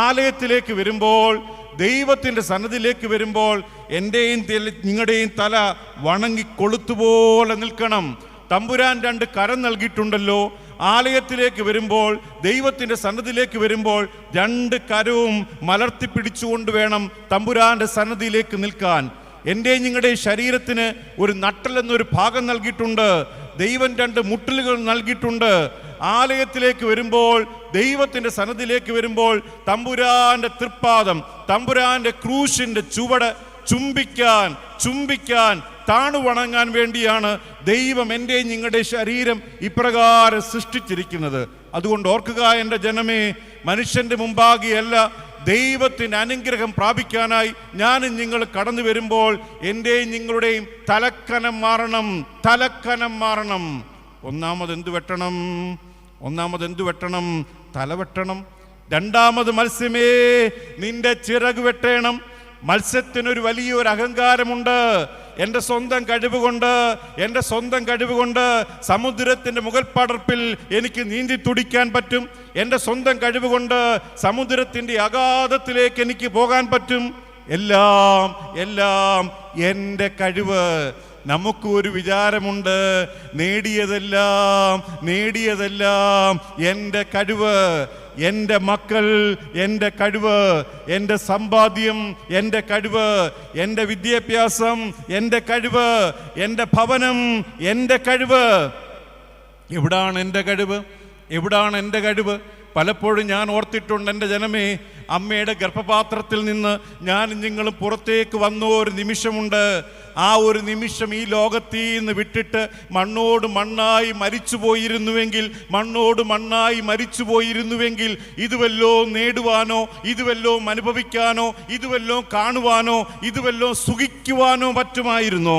ആലയത്തിലേക്ക് വരുമ്പോൾ, ദൈവത്തിൻ്റെ സന്നിധിയിലേക്ക് വരുമ്പോൾ എൻ്റെയും നിങ്ങളുടെയും തല വണങ്ങി കൊളുത്തുപോലെ നിൽക്കണം. തമ്പുരാൻ 2 കരം നൽകിയിട്ടുണ്ടല്ലോ. ആലയത്തിലേക്ക് വരുമ്പോൾ, ദൈവത്തിൻ്റെ സന്നിധിയിലേക്ക് വരുമ്പോൾ 2 കരവും മലർത്തിപ്പിടിച്ചുകൊണ്ട് വേണം തമ്പുരാൻ്റെ സന്നിധിയിലേക്ക് നിൽക്കാൻ. എൻ്റെ നിങ്ങളുടെ ശരീരത്തിന് ഒരു നട്ടലെന്നൊരു ഭാഗം നൽകിയിട്ടുണ്ട്. ദൈവം 2 മുട്ടലുകൾ നൽകിയിട്ടുണ്ട്. ആലയത്തിലേക്ക് വരുമ്പോൾ, ദൈവത്തിൻ്റെ സന്നിധിയിലേക്ക് വരുമ്പോൾ തമ്പുരാൻ്റെ തൃപ്പാദം, തമ്പുരാൻ്റെ ക്രൂശിൻ്റെ ചുവട് ചുംബിക്കാൻ താണുവണങ്ങാൻ വേണ്ടിയാണ് ദൈവം എൻ്റെ നിങ്ങളുടെ ശരീരം ഇപ്രകാരം സൃഷ്ടിച്ചിരിക്കുന്നത്. അതുകൊണ്ട് ഓർക്കുക എൻ്റെ ജനമേ, മനുഷ്യൻ്റെ മുമ്പാകെയല്ല, ദൈവത്തിൻ്റെ അനുഗ്രഹം പ്രാപിക്കാനായി ഞാനും നിങ്ങൾ കടന്നു വരുമ്പോൾ എൻ്റെയും നിങ്ങളുടെയും തലക്കനം മാറണം. ഒന്നാമത് എന്തു വെട്ടണം? തല വെട്ടണം. 2ാമത് മത്സ്യമേ, നിന്റെ ചിറക് വെട്ടണം. മത്സ്യത്തിനൊരു വലിയൊരു അഹങ്കാരമുണ്ട്. എൻ്റെ സ്വന്തം കഴിവ് കൊണ്ട് സമുദ്രത്തിൻ്റെ മുകൾ പടർപ്പിൽ എനിക്ക് നീന്തി തുടിക്കാൻ പറ്റും. എൻ്റെ സ്വന്തം കഴിവ് കൊണ്ട് സമുദ്രത്തിൻ്റെ അഗാധത്തിലേക്ക് എനിക്ക് പോകാൻ പറ്റും. എല്ലാം എൻ്റെ കഴിവ്. നമുക്ക് ഒരു വിചാരമുണ്ട്, നേടിയതെല്ലാം എൻ്റെ കഴിവ്, എൻ്റെ മക്കൾ എൻ്റെ കഴിവ്, എൻ്റെ സമ്പാദ്യം എൻ്റെ കഴിവ്, എൻ്റെ വിദ്യാഭ്യാസം എൻ്റെ കഴിവ്, എൻ്റെ ഭവനം എൻ്റെ കഴിവ്. എവിടാണ് എൻ്റെ കഴിവ്? പലപ്പോഴും ഞാൻ ഓർത്തിട്ടുണ്ട് എൻ്റെ ജനമേ, അമ്മയുടെ ഗർഭപാത്രത്തിൽ നിന്ന് ഞാനും നിങ്ങളും പുറത്തേക്ക് വന്ന ഒരു നിമിഷമുണ്ട്. ആ ഒരു നിമിഷം ഈ ലോകത്തിൽ നിന്ന് വിട്ടിട്ട് മണ്ണോട് മണ്ണായി മരിച്ചു പോയിരുന്നുവെങ്കിൽ ഇതുവല്ലോ നേടുവാനോ, ഇതുവല്ലോ അനുഭവിക്കാനോ, ഇതുവല്ലോ കാണുവാനോ, ഇതുവല്ലോ സുഖിക്കുവാനോ പറ്റുമായിരുന്നോ?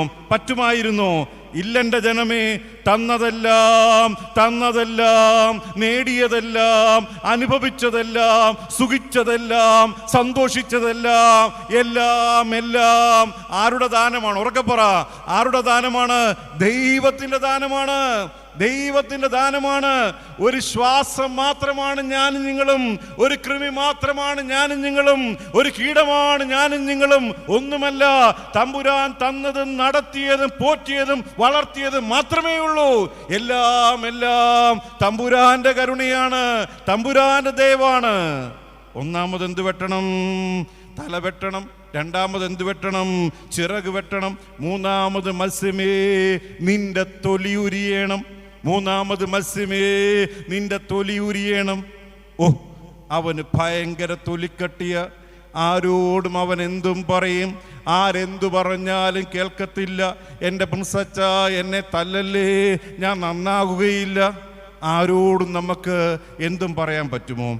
ഇല്ലെൻ്റെ ജനമേ, തന്നതെല്ലാം, നേടിയതെല്ലാം, അനുഭവിച്ചതെല്ലാം, സുഖിച്ചതെല്ലാം, സന്തോഷിച്ചതെല്ലാം, എല്ലാം ആരുടെ ദാനമാണ്? ഉറക്കെ പറ, ആരുടെ ദാനമാണ്? ദൈവത്തിൻ്റെ ദാനമാണ്. ഒരു ശ്വാസം മാത്രമാണ് ഞാനും നിങ്ങളും, ഒരു കൃമി മാത്രമാണ് ഞാനും നിങ്ങളും, ഒരു കീടമാണ് ഞാനും നിങ്ങളും. ഒന്നുമല്ല. തമ്പുരാൻ തന്നതും നടത്തിയതും പോറ്റിയതും വളർത്തിയതും മാത്രമേ ഉള്ളൂ. എല്ലാം തമ്പുരാന്റെ കരുണയാണ്, തമ്പുരാന്റെ ദയവാണ്. ഒന്നാമത് എന്ത് വെട്ടണം? തല വെട്ടണം. 2ാമത് എന്ത് വെട്ടണം? ചിറക് വെട്ടണം. 3ാമത് മത്സ്യമേ, നിന്റെ തൊലി ഉരിയണം. അവന് ഭയങ്കര തൊലിക്കട്ടിയ. ആരോടും അവൻ എന്തും പറയും, ആരെന്തു പറഞ്ഞാലും കേൾക്കത്തില്ല. എൻ്റെ പ്രിൻസച്ച, എന്നെ തല്ലല്ലേ, ഞാൻ നന്നാകുകയില്ല. ആരോടും നമുക്ക് എന്തും പറയാൻ പറ്റുമോ?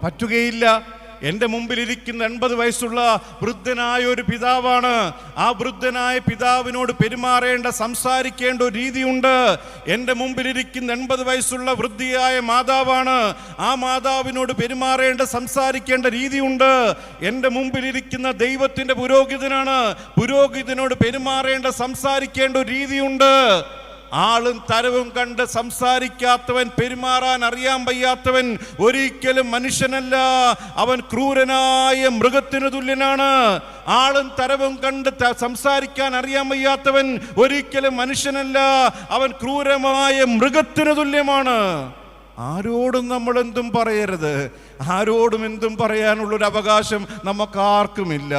പറ്റുകയില്ല. എൻ്റെ മുമ്പിലിരിക്കുന്ന 80 വയസ്സുള്ള വൃദ്ധനായ ഒരു പിതാവാണ്. ആ വൃദ്ധനായ പിതാവിനോട് സംസാരിക്കേണ്ട ഒരു രീതിയുണ്ട്. എൻ്റെ മുമ്പിലിരിക്കുന്ന 80 വയസ്സുള്ള വൃദ്ധയായ മാതാവാണ്. ആ മാതാവിനോട് സംസാരിക്കേണ്ട രീതിയുണ്ട്. എൻ്റെ മുമ്പിലിരിക്കുന്ന ദൈവത്തിൻ്റെ പുരോഹിതനാണ്. പുരോഹിതനോട് സംസാരിക്കേണ്ട ഒരു രീതിയുണ്ട്. ആളും തരവും കണ്ട് സംസാരിക്കാത്തവൻ, പെരുമാറാൻ അറിയാൻ വയ്യാത്തവൻ ഒരിക്കലും മനുഷ്യനല്ല. അവൻ ക്രൂരനായ മൃഗത്തിനു തുല്യനാണ്. ആളും തരവും കണ്ട് സംസാരിക്കാൻ അറിയാൻ വയ്യാത്തവൻ ഒരിക്കലും മനുഷ്യനല്ല. അവൻ ക്രൂരമായ മൃഗത്തിനു തുല്യമാണ്. ആരോടും നമ്മൾ എന്തും പറയരുത്. ആരോടും എന്തും പറയാനുള്ളൊരു അവകാശം നമുക്കാർക്കുമില്ല.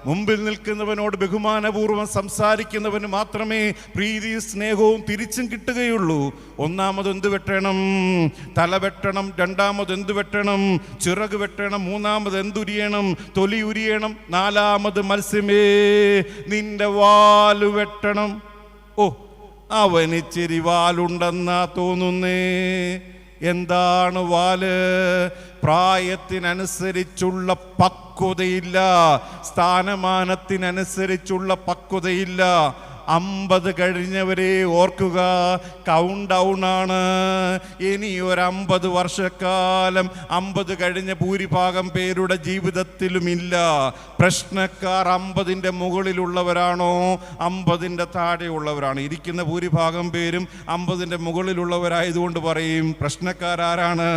മുമ്പിൽ നിൽക്കുന്നവനോട് ബഹുമാനപൂർവ്വം സംസാരിക്കുന്നവന് മാത്രമേ പ്രീതിയും സ്നേഹവും തിരിച്ചും കിട്ടുകയുള്ളൂ. ഒന്നാമത് എന്ത് വെട്ടണം? തല വെട്ടണം. 2ാമത് എന്ത് വെട്ടണം? ചിറക് വെട്ടണം. 3ാമത് എന്തുരിയണം? തൊലി ഉരിയണം. 4ാമത് മത്സ്യമേ, നിന്റെ വാല് വെട്ടണം. അവനിച്ചിരി വാലുണ്ടെന്നാ തോന്നുന്നേ. എന്താണ് വാല്? പ്രായത്തിനനുസരിച്ചുള്ള പക്വതയില്ല, സ്ഥാനമാനത്തിനനുസരിച്ചുള്ള പക്വതയില്ല. 50 കഴിഞ്ഞവരെ ഓർക്കുക, കൗണ്ട് ഡൗൺ ആണ്. ഇനി ഒരു 50 വർഷക്കാലം 50 കഴിഞ്ഞ ഭൂരിഭാഗം പേരുടെ ജീവിതത്തിലുമില്ല. പ്രശ്നക്കാർ 50-ന്റെ മുകളിലുള്ളവരാണോ 50-ന്റെ താഴെയുള്ളവരാണ്? ഇരിക്കുന്ന ഭൂരിഭാഗം പേരും 50-ന്റെ മുകളിലുള്ളവരായതുകൊണ്ട് പറയും പ്രശ്നക്കാരാരാണ്?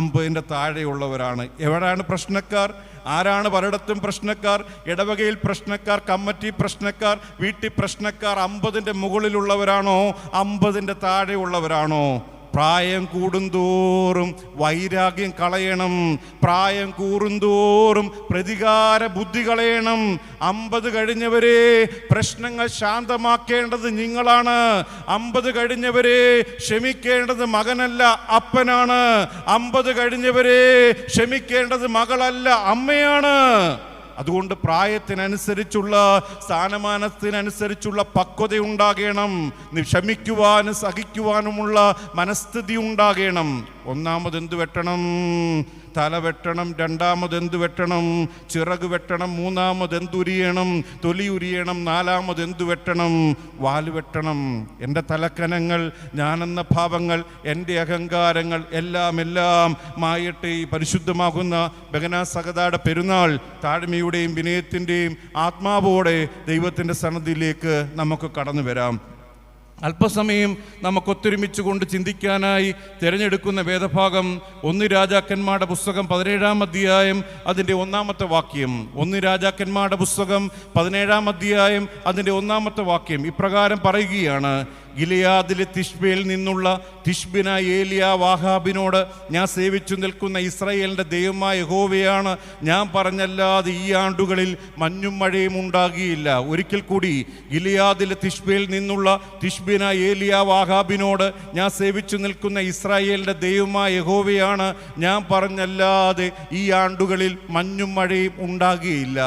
50-ന്റെ താഴെയുള്ളവരാണ്. എവിടെയാണ് പ്രശ്നക്കാർ? ആരാണ് പലയിടത്തും പ്രശ്നക്കാർ? ഇടവകയിൽ പ്രശ്നക്കാർ, കമ്മിറ്റി പ്രശ്നക്കാർ, വീട്ടിൽ പ്രശ്നക്കാർ 50-ന്റെ മുകളിലുള്ളവരാണോ 50-ന്റെ താഴെയുള്ളവരാണോ? പ്രായം കൂടുന്തോറും വൈരാഗ്യം കളയണം. പ്രായം കൂടുന്തോറും പ്രതികാര ബുദ്ധി കളയണം. 50 കഴിഞ്ഞവരെ പ്രശ്നങ്ങൾ ശാന്തമാക്കേണ്ടത് നിങ്ങളാണ്. 50 കഴിഞ്ഞവരെ ക്ഷമിക്കേണ്ടത് മകനല്ല അപ്പനാണ്. 50 കഴിഞ്ഞവരെ ക്ഷമിക്കേണ്ടത് മകളല്ല അമ്മയാണ്. അതുകൊണ്ട് പ്രായത്തിനനുസരിച്ചുള്ള സ്ഥാനമാനത്തിനനുസരിച്ചുള്ള പക്വത ഉണ്ടാകണം. ക്ഷമിക്കുവാനും സഹിക്കുവാനുമുള്ള മനസ്ഥിതി ഉണ്ടാകണം. ഒന്നാമത് എന്ത് വെട്ടണം? തല വെട്ടണം. രണ്ടാമത് എന്ത് വെട്ടണം? ചിറക് വെട്ടണം. മൂന്നാമത് എന്തുരിയണം? തൊലി ഉരിയണം. നാലാമത് എന്തു വെട്ടണം? വാല് വെട്ടണം. എൻ്റെ തലക്കനങ്ങൾ, ഞാനെന്ന ഭാവങ്ങൾ, എൻ്റെ അഹങ്കാരങ്ങൾ എല്ലാം മായട്ടെ. ഈ പരിശുദ്ധമാകുന്ന ബഹനാസഹദയുടെ പെരുന്നാൾ താഴ്മയുടെയും വിനയത്തിൻ്റെയും ആത്മാവോടെ ദൈവത്തിൻ്റെ സന്നിധിയിലേക്ക് നമുക്ക് കടന്നു വരാം. അല്പസമയം നമുക്കൊത്തൊരുമിച്ച് കൊണ്ട് ചിന്തിക്കാനായി തിരഞ്ഞെടുക്കുന്ന വേദഭാഗം 1 രാജാക്കന്മാരുടെ പുസ്തകം 17-ാം അധ്യായം അതിൻ്റെ 1-ാമത്തെ വാക്യം. 1 രാജാക്കന്മാരുടെ പുസ്തകം 17-ാം അധ്യായം അതിൻ്റെ 1-ാമത്തെ വാക്യം ഇപ്രകാരം പറയുകയാണ്: ഗിലെയാദിലെ തിശ്ബയിൽ നിന്നുള്ള തിശ്ബിനായ ഏലിയാവ് ആഹാബിനോട്, ഞാൻ സേവിച്ചു നിൽക്കുന്ന ഇസ്രായേലിൻ്റെ ദൈവമായ യഹോവയാണ് ഞാൻ പറഞ്ഞല്ലാതെ ഈ ആണ്ടുകളിൽ മഞ്ഞും മഴയും ഉണ്ടാകിയില്ല. ഒരിക്കൽ കൂടി, ഗിലെയാദിലെ തിശ്ബയിൽ നിന്നുള്ള തിശ്ബിനായ ഏലിയാവ് ആഹാബിനോട്, ഞാൻ സേവിച്ചു നിൽക്കുന്ന ഇസ്രായേലിൻ്റെ ദൈവമായ യഹോവയാണ് ഞാൻ പറഞ്ഞല്ലാതെ ഈ ആണ്ടുകളിൽ മഞ്ഞും മഴയും ഉണ്ടാകിയില്ല.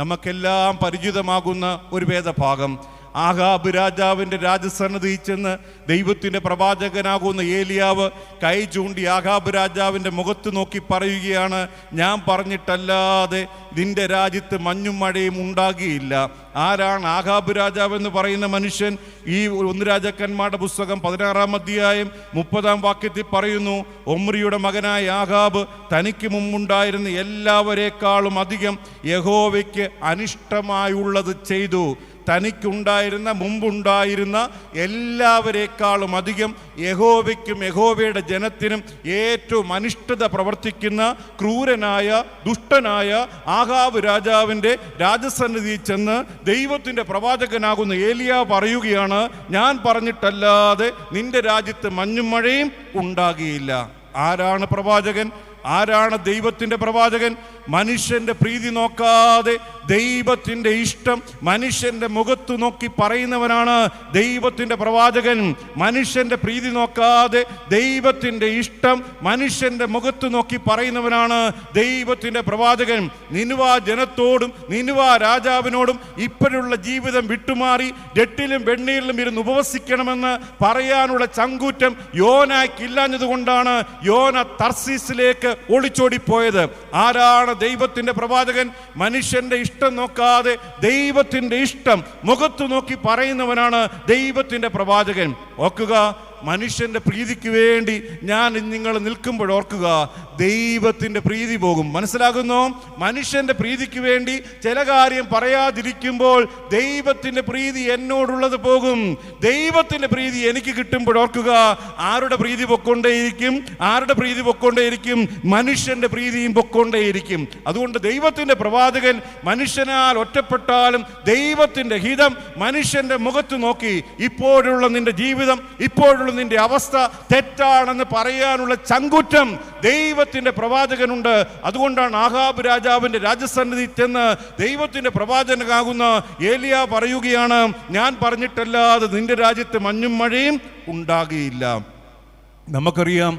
നമുക്കെല്ലാം പരിചിതമാകുന്ന ഒരു വേദഭാഗം. ആഹാബ് രാജാവിൻ്റെ രാജസന്നിധിയിൽ ചെന്ന് ദൈവത്തിൻ്റെ പ്രവാചകനാകുന്ന ഏലിയാവ് കൈ ചൂണ്ടി ആഹാബ് രാജാവിൻ്റെ മുഖത്ത് നോക്കി പറയുകയാണ്, ഞാൻ പറഞ്ഞിട്ടല്ലാതെ നിന്റെ രാജ്യത്ത് മഞ്ഞും മഴയും ഉണ്ടാകിയില്ല. ആരാണ് ആഹാബ് രാജാവ് എന്ന് പറയുന്ന മനുഷ്യൻ? ഈ 1 രാജാക്കന്മാരുടെ പുസ്തകം 16-ാം അധ്യായം 30-ാം വാക്യത്തിൽ പറയുന്നു, ഒമ്രിയുടെ മകനായ ആഹാബ് തനിക്ക് മുമ്പുണ്ടായിരുന്ന എല്ലാവരെക്കാളും അധികം യഹോവയ്ക്ക് അനിഷ്ടമായുള്ളത് ചെയ്തു. തനിക്കുണ്ടായിരുന്ന മുമ്പുണ്ടായിരുന്ന എല്ലാവരെക്കാളും അധികം യഹോവയ്ക്കും യഹോവയുടെ ജനത്തിനും ഏറ്റവും അനിഷ്ടത പ്രവർത്തിക്കുന്ന ക്രൂരനായ ദുഷ്ടനായ ആഹാബ് രാജാവിൻ്റെ രാജസന്നിധിയിൽ ചെന്ന് ദൈവത്തിൻ്റെ പ്രവാചകനാകുന്ന ഏലിയാ പറയുകയാണ്, ഞാൻ പറഞ്ഞിട്ടല്ലാതെ നിന്റെ രാജ്യത്ത് മഞ്ഞും മഴയും ഉണ്ടാകിയില്ല. ആരാണ് പ്രവാചകൻ? ആരാണ് ദൈവത്തിൻ്റെ പ്രവാചകൻ? മനുഷ്യൻ്റെ പ്രീതി നോക്കാതെ ദൈവത്തിൻ്റെ ഇഷ്ടം മനുഷ്യൻ്റെ മുഖത്ത് നോക്കി പറയുന്നവനാണ് ദൈവത്തിൻ്റെ പ്രവാചകൻ. മനുഷ്യൻ്റെ പ്രീതി നോക്കാതെ ദൈവത്തിൻ്റെ ഇഷ്ടം മനുഷ്യൻ്റെ മുഖത്ത് നോക്കി പറയുന്നവനാണ് ദൈവത്തിൻ്റെ പ്രവാചകൻ. നിനുവ ജനത്തോടും നിനുവ രാജാവിനോടും ഇപ്പോഴുള്ള ജീവിതം വിട്ടുമാറി രട്ടിലും വെണ്ണീരിലും ഇരുന്ന് ഉപവസിക്കണമെന്ന് പറയാനുള്ള ചങ്കൂറ്റം യോനായ്ക്കില്ലാഞ്ഞതുകൊണ്ടാണ് യോന തർസീസിലേക്ക് ഒളിച്ചോടിപ്പോയത്. ആരാണ് ദൈവത്തിന്റെ പ്രവാചകൻ? മനുഷ്യന്റെ ഇഷ്ടം നോക്കാതെ ദൈവത്തിന്റെ ഇഷ്ടം മുഖത്ത് നോക്കി പറയുന്നവനാണ് ദൈവത്തിന്റെ പ്രവാചകൻ. ഓർക്കുക, മനുഷ്യന്റെ പ്രീതിക്ക് വേണ്ടി ഞാൻ നിങ്ങൾ നിൽക്കുമ്പോൾ ഓർക്കുക, ദൈവത്തിന്റെ പ്രീതി പോകും. മനസ്സിലാകുന്നോ? മനുഷ്യന്റെ പ്രീതിക്ക് വേണ്ടി ചില കാര്യം പറയാതിരിക്കുമ്പോൾ ദൈവത്തിന്റെ പ്രീതി എന്നോടുള്ളത് പോകും. ദൈവത്തിന്റെ പ്രീതി എനിക്ക് കിട്ടുമ്പോൾ ഓർക്കുക, ആരുടെ പ്രീതി പൊക്കൊണ്ടേയിരിക്കും? ആരുടെ പ്രീതി പൊക്കൊണ്ടേയിരിക്കും? മനുഷ്യന്റെ പ്രീതിയും പൊക്കൊണ്ടേയിരിക്കും. അതുകൊണ്ട് ദൈവത്തിന്റെ പ്രവാചകൻ മനുഷ്യനാൽ ഒറ്റപ്പെട്ടാലും ദൈവത്തിന്റെ ഹിതം മനുഷ്യന്റെ മുഖത്ത് നോക്കി, ഇപ്പോഴുള്ള നിന്റെ ജീവിതം, ഇപ്പോഴുള്ള നിന്റെ അവസ്ഥ തെറ്റാണെന്ന് പറയാനുള്ള ചങ്കൂറ്റം ദൈവത്തിന്റെ പ്രവാചകനുണ്ട്. അതുകൊണ്ടാണ് ആഹാബ് രാജാവിന്റെ രാജസന്നിധി ചെന്ന് ദൈവത്തിന്റെ പ്രവാചകനാകുന്ന ഏലിയാ പറയുകയാണ്, ഞാൻ പറഞ്ഞിട്ടല്ലാതെ നിന്റെ രാജ്യത്ത് മഞ്ഞും മഴയും ഉണ്ടാകിയില്ല. നമുക്കറിയാം,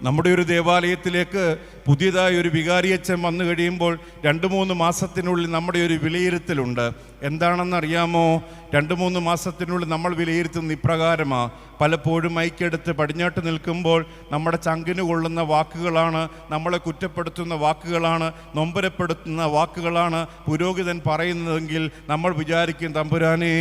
നമ്മുടെ ഒരു ദേവാലയത്തിലേക്ക് പുതിയതായി ഒരു വികാരിയച്ഛൻ വന്നു കഴിയുമ്പോൾ 2-3 മാസത്തിനുള്ളിൽ നമ്മുടെ ഒരു വിലയിരുത്തലുണ്ട്. എന്താണെന്നറിയാമോ? 2-3 മാസത്തിനുള്ളിൽ നമ്മൾ വിലയിരുത്തുന്ന ഇപ്രകാരമാണ്. പലപ്പോഴും മൈക്കെടുത്ത് പടിഞ്ഞാട്ട് നിൽക്കുമ്പോൾ നമ്മുടെ ചങ്കിന് കൊള്ളുന്ന വാക്കുകളാണ്, നമ്മളെ കുറ്റപ്പെടുത്തുന്ന വാക്കുകളാണ്, നൊമ്പരപ്പെടുത്തുന്ന വാക്കുകളാണ് പുരോഹിതൻ പറയുന്നതെങ്കിൽ നമ്മൾ വിചാരിക്കും, തമ്പുരാനെ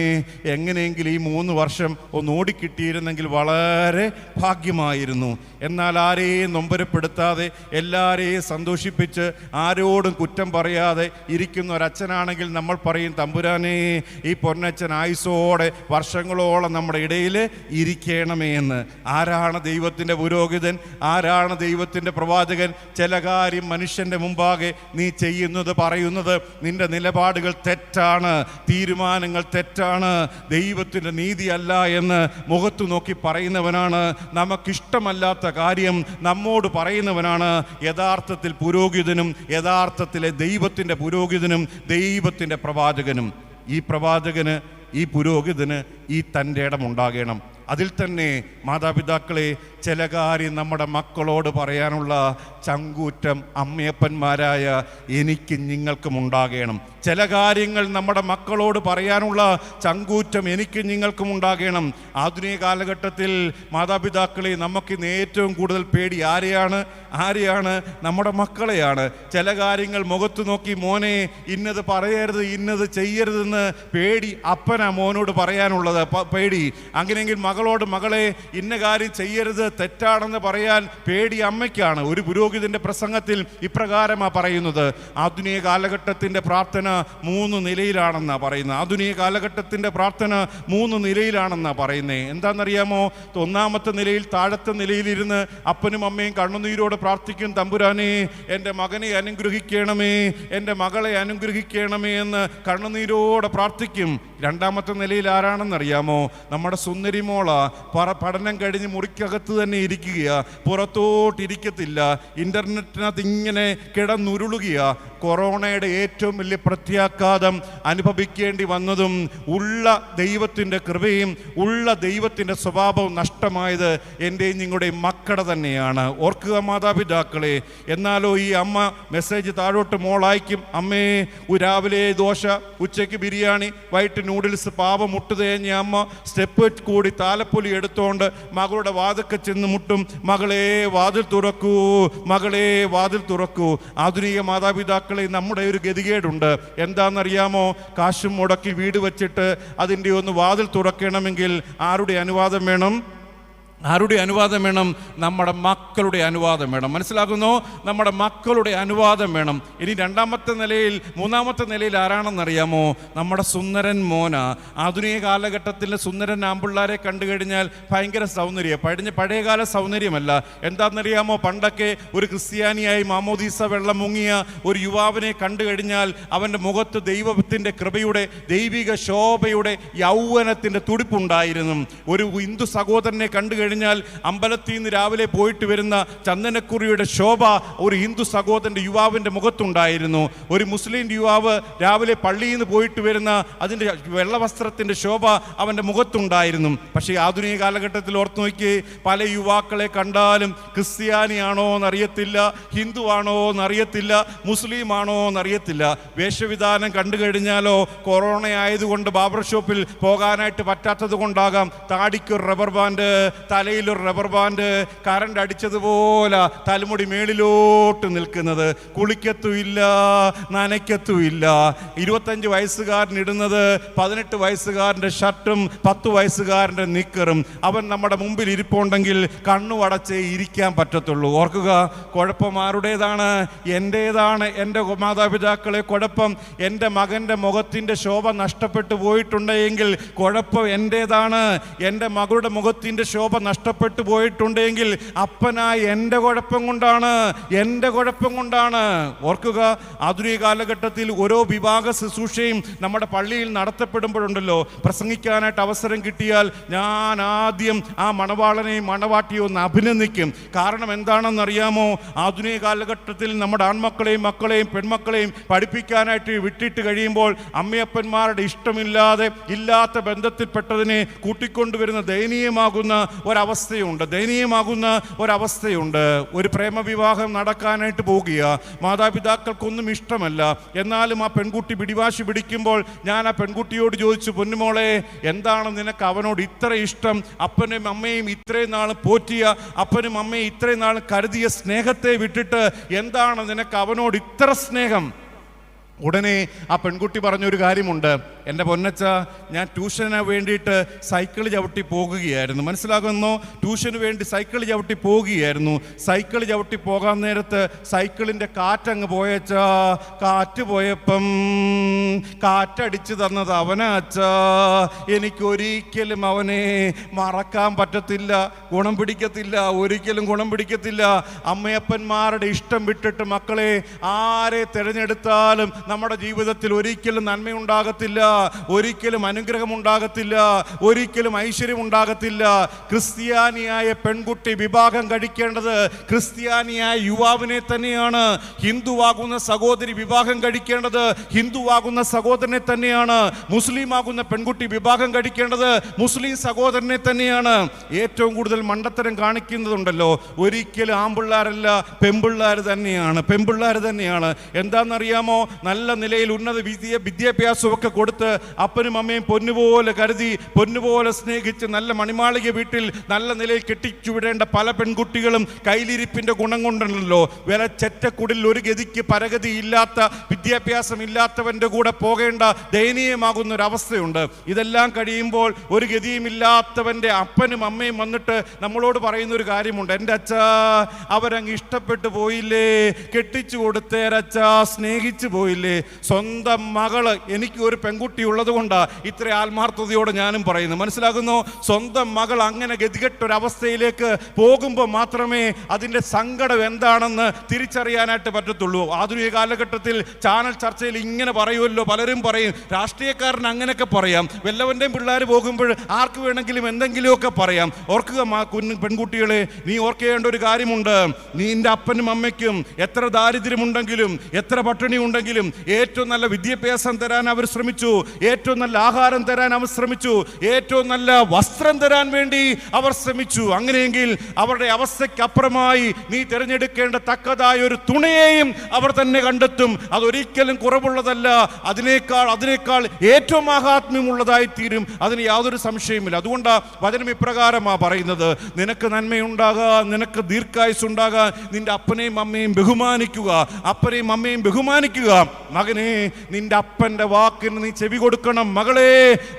എങ്ങനെയെങ്കിലും ഈ 3 വർഷം ഒന്ന് ഓടിക്കിട്ടിയിരുന്നെങ്കിൽ വളരെ ഭാഗ്യമായിരുന്നു. എന്നാൽ ആരെയും നൊമ്പരപ്പെടുത്താതെ എല്ലാവരെയും സന്തോഷിപ്പിച്ച് ആരോടും കുറ്റം പറയാതെ ഇരിക്കുന്ന ഒരച്ഛനാണെങ്കിൽ നമ്മൾ പറയും, തമ്പുരാനെ ഈ പൊന്നച്ഛൻ ആയുസോടെ വർഷങ്ങളോളം നമ്മുടെ ഇടയിൽ ഇരിക്കണമേ എന്ന്. ആരാണ് ദൈവത്തിൻ്റെ പുരോഹിതൻ? ആരാണ് ദൈവത്തിൻ്റെ പ്രവാചകൻ? ചില കാര്യം മനുഷ്യൻ്റെ മുമ്പാകെ നീ ചെയ്യുന്നത്, പറയുന്നത്, നിന്റെ നിലപാടുകൾ തെറ്റാണ്, തീരുമാനങ്ങൾ തെറ്റാണ്, ദൈവത്തിൻ്റെ നീതിയല്ല എന്ന് മുഖത്തു നോക്കി പറയുന്നവനാണ്. നമുക്കിഷ്ടമല്ലാത്ത കാര്യം നമ്മോട് പറയുന്നവനാണ് യഥാർത്ഥത്തിൽ പുരോഹിതനും, യഥാർത്ഥത്തിലെ ദൈവത്തിൻ്റെ പുരോഹിതനും, ദൈവത്തിൻ്റെ പ്രവാചകനും. ഈ പ്രവാചകന്, ഈ പുരോഹിതന് ഈ തൻ്റെ ഇടമുണ്ടാകണം. അതിൽ തന്നെ മാതാപിതാക്കളെ, ചില കാര്യം നമ്മുടെ മക്കളോട് പറയാനുള്ള ചങ്കൂറ്റം അമ്മയപ്പന്മാരായ എനിക്കും നിങ്ങൾക്കും ഉണ്ടാകണം. ചില കാര്യങ്ങൾ നമ്മുടെ മക്കളോട് പറയാനുള്ള ചങ്കൂറ്റം എനിക്കും നിങ്ങൾക്കും ഉണ്ടാകണം. ആധുനിക കാലഘട്ടത്തിൽ മാതാപിതാക്കളെ നമുക്കിന്ന് ഏറ്റവും കൂടുതൽ പേടി ആരെയാണ്? നമ്മുടെ മക്കളെയാണ്. ചില കാര്യങ്ങൾ മുഖത്ത് നോക്കി, മോനെ ഇന്നത് പറയരുത്, ഇന്നത് ചെയ്യരുതെന്ന് പേടി അപ്പനാ മോനോട് പറയാനുള്ളത്, പേടി. അങ്ങനെയെങ്കിൽ മകളോട്, മകളെ ഇന്ന കാര്യം ചെയ്യരുത്, തെറ്റാണെന്ന് പറയാൻ പേടി അമ്മയ്ക്കാണ്. ഒരു പുരോഹിതന്റെ പ്രസംഗത്തിൽ ഇപ്രകാരമാണ് പറയുന്നത്. ആധുനിക കാലഘട്ടത്തിന്റെ പ്രാർത്ഥന 3 നിലയിലാണെന്നാ പറയുന്നത്. ആധുനിക കാലഘട്ടത്തിന്റെ പ്രാർത്ഥന 3 നിലയിലാണെന്നാ പറയുന്നത്. എന്താണെന്നറിയാമോ? 1ാമത്തെ നിലയിൽ, താഴത്തെ നിലയിലിരുന്ന് അപ്പനും അമ്മയും കണ്ണുനീരോടെ പ്രാർത്ഥിക്കും, തമ്പുരാനെ എൻ്റെ മകനെ അനുഗ്രഹിക്കണമേ, എൻ്റെ മകളെ അനുഗ്രഹിക്കണമേ എന്ന് കണ്ണുനീരോടെ പ്രാർത്ഥിക്കും. 2ാമത്തെ നിലയിൽ ആരാണെന്നറിയാമോ? നമ്മുടെ സുന്ദരി മോള പഠനം കഴിഞ്ഞ് മുറിക്കകത്ത് തന്നെ ഇരിക്കുകയാ, പുറത്തോട്ടിരിക്കത്തില്ല, ഇന്റർനെറ്റിനകത്ത് ഇങ്ങനെ കിടന്നുരുളുകയാ. കൊറോണയുടെ ഏറ്റവും വലിയ പ്രത്യാഘാതം അനുഭവിക്കേണ്ടി വന്നതും ഉള്ള ദൈവത്തിൻ്റെ കൃപയും ഉള്ള ദൈവത്തിൻ്റെ സ്വഭാവവും നഷ്ടമായത് എൻ്റെയും നിങ്ങളുടെയും മക്കളുടെ തന്നെയാണ്. ഓർക്കുക മാതാപിതാക്കളെ. എന്നാലോ ഈ അമ്മ മെസ്സേജ് താഴോട്ട് മോളായിക്കും, അമ്മേ രാവിലെ ദോശ, ഉച്ചയ്ക്ക് ബിരിയാണി, വൈകിട്ട് നൂഡിൽസ്, പാവം മുട്ട് തേഞ്ഞ അമ്മ സ്റ്റെപ്പ് കൂടി താലപ്പൊലി എടുത്തോണ്ട് മകളുടെ വാതിൽക്ക് ചെന്ന് മുട്ടും, മകളെ വാതിൽ തുറക്കൂ, മകളെ വാതിൽ തുറക്കൂ. ആധുനിക മാതാപിതാക്കളെ, നമ്മുടെ ഒരു ഗതികേടുണ്ട്. എന്താണെന്നറിയാമോ? കാശും മുടക്കി വീട് വെച്ചിട്ട് അതിൻ്റെ ഒന്ന് വാതിൽ തുറക്കണമെങ്കിൽ ആരുടെ അനുവാദം വേണം? ആരുടെ അനുവാദം വേണം? നമ്മുടെ മക്കളുടെ അനുവാദം വേണം. മനസ്സിലാകുന്നോ? നമ്മുടെ മക്കളുടെ അനുവാദം വേണം. ഇനി 2ാമത്തെ നിലയിൽ, 3ാമത്തെ നിലയിൽ ആരാണെന്നറിയാമോ? നമ്മുടെ സുന്ദരൻ മോന. ആധുനിക കാലഘട്ടത്തിൽ സുന്ദരൻ ആമ്പിള്ളാരെ കണ്ടു കഴിഞ്ഞാൽ ഭയങ്കര സൗന്ദര്യം, പഴയകാല സൗന്ദര്യമല്ല. എന്താണെന്നറിയാമോ? പണ്ടൊക്കെ ഒരു ക്രിസ്ത്യാനിയായി മാമോദീസ വെള്ളം മുങ്ങിയ ഒരു യുവാവിനെ കണ്ടു കഴിഞ്ഞാൽ അവൻ്റെ മുഖത്ത് ദൈവത്തിൻ്റെ കൃപയുടെ, ദൈവിക ശോഭയുടെ, യൗവനത്തിൻ്റെ തുടിപ്പുണ്ടായിരുന്നു. ഒരു ഹിന്ദു സഹോദരനെ കണ്ടു കഴിഞ്ഞാൽ അമ്പലത്തിൽ നിന്ന് രാവിലെ പോയിട്ട് വരുന്ന ചന്ദനക്കുറിയുടെ ശോഭ ഒരു ഹിന്ദു സഹോദരൻ്റെ യുവാവിൻ്റെ മുഖത്തുണ്ടായിരുന്നു. ഒരു മുസ്ലിം യുവാവ് രാവിലെ പള്ളിയിൽ നിന്ന് പോയിട്ട് വരുന്ന അതിൻ്റെ വെള്ളവസ്ത്രത്തിൻ്റെ ശോഭ അവൻ്റെ മുഖത്തുണ്ടായിരുന്നു. പക്ഷേ ആധുനിക കാലഘട്ടത്തിൽ ഓർത്ത് നോക്കി, പല യുവാക്കളെ കണ്ടാലും ക്രിസ്ത്യാനിയാണോ എന്നറിയത്തില്ല, ഹിന്ദു ആണോ എന്നറിയത്തില്ല, മുസ്ലിം ആണോ എന്നറിയത്തില്ല. വേഷവിധാനം കണ്ടു കഴിഞ്ഞാലോ, കൊറോണ ആയതുകൊണ്ട് ബാർബർ ഷോപ്പിൽ പോകാനായിട്ട് പറ്റാത്തത് കൊണ്ടാകാം, താടിക്കൊരു റബ്ബർ ബാൻഡ്, തലയിലൊരു റബ്ബർ ബാൻഡ്, കറണ്ട് അടിച്ചതുപോലെ തലമുടി മേളിലോട്ട് നിൽക്കുന്നത്, കുളിക്കത്തുമില്ല, നനയ്ക്കത്തുമില്ല. 25 വയസ്സുകാരൻ ഇടുന്നത് 18 വയസ്സുകാരൻ്റെ ഷർട്ടും 10 വയസ്സുകാരൻ്റെ നിക്കറും. അവൻ നമ്മുടെ മുമ്പിൽ ഇരിപ്പുണ്ടെങ്കിൽ കണ്ണു അടച്ചേ ഇരിക്കാൻ പറ്റത്തുള്ളൂ. ഓർക്കുക, കുഴപ്പം ആരുടേതാണ്? എൻ്റേതാണ്. എൻ്റെ മാതാപിതാക്കളെ കുഴപ്പം. എൻ്റെ മകൻ്റെ മുഖത്തിൻ്റെ ശോഭ നഷ്ടപ്പെട്ടു പോയിട്ടുണ്ടെങ്കിൽ കുഴപ്പം എൻ്റേതാണ്. എൻ്റെ മകളുടെ മുഖത്തിൻ്റെ ശോഭ നഷ്ടപ്പെട്ടു പോയിട്ടുണ്ടെങ്കിൽ അപ്പനായ എൻ്റെ കുഴപ്പം കൊണ്ടാണ്. ഓർക്കുക, ആധുനിക കാലഘട്ടത്തിൽ ഓരോ വിഭാഗ ശുശ്രൂഷയും നമ്മുടെ പള്ളിയിൽ നടത്തപ്പെടുമ്പോഴുണ്ടല്ലോ, പ്രസംഗിക്കാനായിട്ട് അവസരം കിട്ടിയാൽ ഞാൻ ആദ്യം ആ മണവാളനെയും മണവാട്ടിയും ഒന്ന് അഭിനന്ദിക്കും. കാരണം എന്താണെന്നറിയാമോ? ആധുനിക കാലഘട്ടത്തിൽ നമ്മുടെ ആൺമക്കളെയും മക്കളെയും പെൺമക്കളെയും പഠിപ്പിക്കാനായിട്ട് വിട്ടിട്ട് കഴിയുമ്പോൾ അമ്മയപ്പന്മാരുടെ ഇഷ്ടമില്ലാതെ ഇല്ലാത്ത ബന്ധത്തിൽപ്പെട്ടതിനെ കൂട്ടിക്കൊണ്ടുവരുന്ന ദയനീയമാകുന്ന ഒരവസ്ഥയുണ്ട്, ദയനീയമാകുന്ന ഒരവസ്ഥയുണ്ട്. ഒരു പ്രേമവിവാഹം നടക്കാനായിട്ട് പോകുക, മാതാപിതാക്കൾക്കൊന്നും ഇഷ്ടമല്ല. എന്നാലും ആ പെൺകുട്ടി പിടിവാശി പിടിക്കുമ്പോൾ ഞാൻ ആ പെൺകുട്ടിയോട് ചോദിച്ചു, പൊന്നുമോളെ, എന്താണ് നിനക്ക് അവനോട് ഇത്ര ഇഷ്ടം? അപ്പനും അമ്മയും ഇത്രയും നാൾ പോറ്റിയ, അപ്പനും അമ്മയും ഇത്രയും നാൾ കരുതിയ സ്നേഹത്തെ വിട്ടിട്ട് എന്താണ് നിനക്ക് അവനോട് ഇത്ര സ്നേഹം? ഉടനെ ആ പെൺകുട്ടി പറഞ്ഞൊരു കാര്യമുണ്ട്, എൻ്റെ പൊന്നച്ച, ഞാൻ ട്യൂഷന് വേണ്ടിയിട്ട് സൈക്കിൾ ചവിട്ടി പോകുകയായിരുന്നു. മനസ്സിലാകുന്നോ? ട്യൂഷന് വേണ്ടി സൈക്കിൾ ചവിട്ടി പോകുകയായിരുന്നു. സൈക്കിൾ ചവിട്ടി പോകാൻ നേരത്ത് സൈക്കിളിൻ്റെ കാറ്റങ്ങ് പോയച്ചാ. കാറ്റ് പോയപ്പം കാറ്റടിച്ചു തന്നത് അവനാ അച്ഛാ. എനിക്കൊരിക്കലും അവനെ മറക്കാൻ പറ്റത്തില്ല, ഗുണം പിടിക്കത്തില്ല, ഒരിക്കലും ഗുണം പിടിക്കത്തില്ല. അമ്മയപ്പന്മാരുടെ ഇഷ്ടം വിട്ടിട്ട് മക്കളെ ആരെ തിരഞ്ഞെടുത്താലും നമ്മുടെ ജീവിതത്തിൽ ഒരിക്കലും നന്മയുണ്ടാകത്തില്ല, ഒരിക്കലും അനുഗ്രഹം ഉണ്ടാകത്തില്ല, ഒരിക്കലും ഐശ്വര്യം ഉണ്ടാകത്തില്ല. ക്രിസ്ത്യാനിയായ പെൺകുട്ടി വിവാഹം കഴിക്കേണ്ടത് ക്രിസ്ത്യാനിയായ യുവാവിനെ തന്നെയാണ്. ഹിന്ദുവാകുന്ന സഹോദരി വിവാഹം കഴിക്കേണ്ടത് ഹിന്ദുവാകുന്ന സഹോദരനെ തന്നെയാണ്. മുസ്ലിം ആകുന്ന പെൺകുട്ടി വിവാഹം കഴിക്കേണ്ടത് മുസ്ലിം സഹോദരനെ തന്നെയാണ്. ഏറ്റവും കൂടുതൽ മണ്ടത്തരം കാണിക്കുന്നതുണ്ടല്ലോ, ഒരിക്കലും ആൺപിള്ളാരല്ല, പെൺപിള്ളാർ തന്നെയാണ്, പെൺപിള്ളാർ തന്നെയാണ്. എന്താണെന്നറിയാമോ? നല്ല നിലയിൽ ഉന്നത വിദ്യാഭ്യാസമൊക്കെ കൊടുത്ത് അപ്പനും അമ്മയും പൊന്നുപോലെ കരുതി, പൊന്നുപോലെ സ്നേഹിച്ച് നല്ല മണിമാളിക വീട്ടിൽ നല്ല നിലയിൽ കെട്ടിച്ചു വിടേണ്ട പല പെൺകുട്ടികളും കയ്യിലിരിപ്പിന്റെ ഗുണം കൊണ്ടല്ലോ വില ചെറ്റക്കുടിൽ ഒരു ഗതിക്ക് പരഗതി ഇല്ലാത്ത, വിദ്യാഭ്യാസം ഇല്ലാത്തവന്റെ കൂടെ പോകേണ്ട ദയനീയമാകുന്ന ഒരു അവസ്ഥയുണ്ട്. ഇതെല്ലാം കഴിയുമ്പോൾ ഒരു ഗതിയുമില്ലാത്തവന്റെ അപ്പനും അമ്മയും വന്നിട്ട് നമ്മളോട് പറയുന്ന ഒരു കാര്യമുണ്ട്, എൻ്റെ അച്ഛാ, അവരങ്ങ് ഇഷ്ടപ്പെട്ടു പോയില്ലേ, കെട്ടിച്ചു കൊടുത്തേരച്ഛാ, സ്നേഹിച്ചു പോയില്ലേ. സ്വന്തം മകള്, എനിക്ക് ഒരു പെൺകുട്ടി ഉള്ളത് കൊണ്ടാണ് ഇത്ര ആത്മാർത്ഥതയോടെ ഞാനും പറയുന്നു. മനസ്സിലാകുന്നു? സ്വന്തം മകൾ അങ്ങനെ ഗതികെട്ടൊരവസ്ഥയിലേക്ക് പോകുമ്പോൾ മാത്രമേ അതിൻ്റെ സങ്കടം എന്താണെന്ന് തിരിച്ചറിയാനായിട്ട് പറ്റത്തുള്ളൂ. ആധുനിക കാലഘട്ടത്തിൽ ചാനൽ ചർച്ചയിൽ ഇങ്ങനെ പറയുമല്ലോ, പലരും പറയും, രാഷ്ട്രീയക്കാരൻ അങ്ങനെയൊക്കെ പറയാം, വല്ലവൻ്റെയും പിള്ളേർ പോകുമ്പോൾ ആർക്ക് വേണമെങ്കിലും എന്തെങ്കിലുമൊക്കെ പറയാം. ഓർക്കുക പെൺകുട്ടികളെ, നീ ഓർക്കേണ്ട ഒരു കാര്യമുണ്ട്, നിന്റെ അപ്പനും അമ്മയ്ക്കും എത്ര ദാരിദ്ര്യമുണ്ടെങ്കിലും എത്ര പട്ടിണി ഉണ്ടെങ്കിലും ഏറ്റവും നല്ല വിദ്യാഭ്യാസം തരാൻ അവർ ശ്രമിച്ചു, ഏറ്റവും നല്ല ആഹാരം തരാൻ അവർ ശ്രമിച്ചു, ഏറ്റവും നല്ല വസ്ത്രം തരാൻ വേണ്ടി അവർ ശ്രമിച്ചു. അങ്ങനെയെങ്കിൽ അവരുടെ അവസ്ഥയ്ക്കപ്പുറമായി നീ തിരഞ്ഞെടുക്കേണ്ട തക്കതായ ഒരു തുണയെയും അവർ തന്നെ കണ്ടെത്തും. അതൊരിക്കലും കുറവുള്ളതല്ല, അതിനേക്കാൾ ഏറ്റവും മഹാത്മ്യമുള്ളതായി തീരും. അതിന് യാതൊരു സംശയമില്ല. അതുകൊണ്ടാണ് വചനം ഇപ്രകാരമാണ് പറയുന്നത്, നിനക്ക് നന്മയുണ്ടാകാൻ, നിനക്ക് ദീർഘായുസ്സുണ്ടാകാൻ നിന്റെ അപ്പനെയും അമ്മയും ബഹുമാനിക്കുക, അപ്പനെയും അമ്മയും ബഹുമാനിക്കുക. മകനെ, നിന്റെ അപ്പന്റെ വാക്കിന് നീ ചെവി കൊടുക്കണം. മകളെ,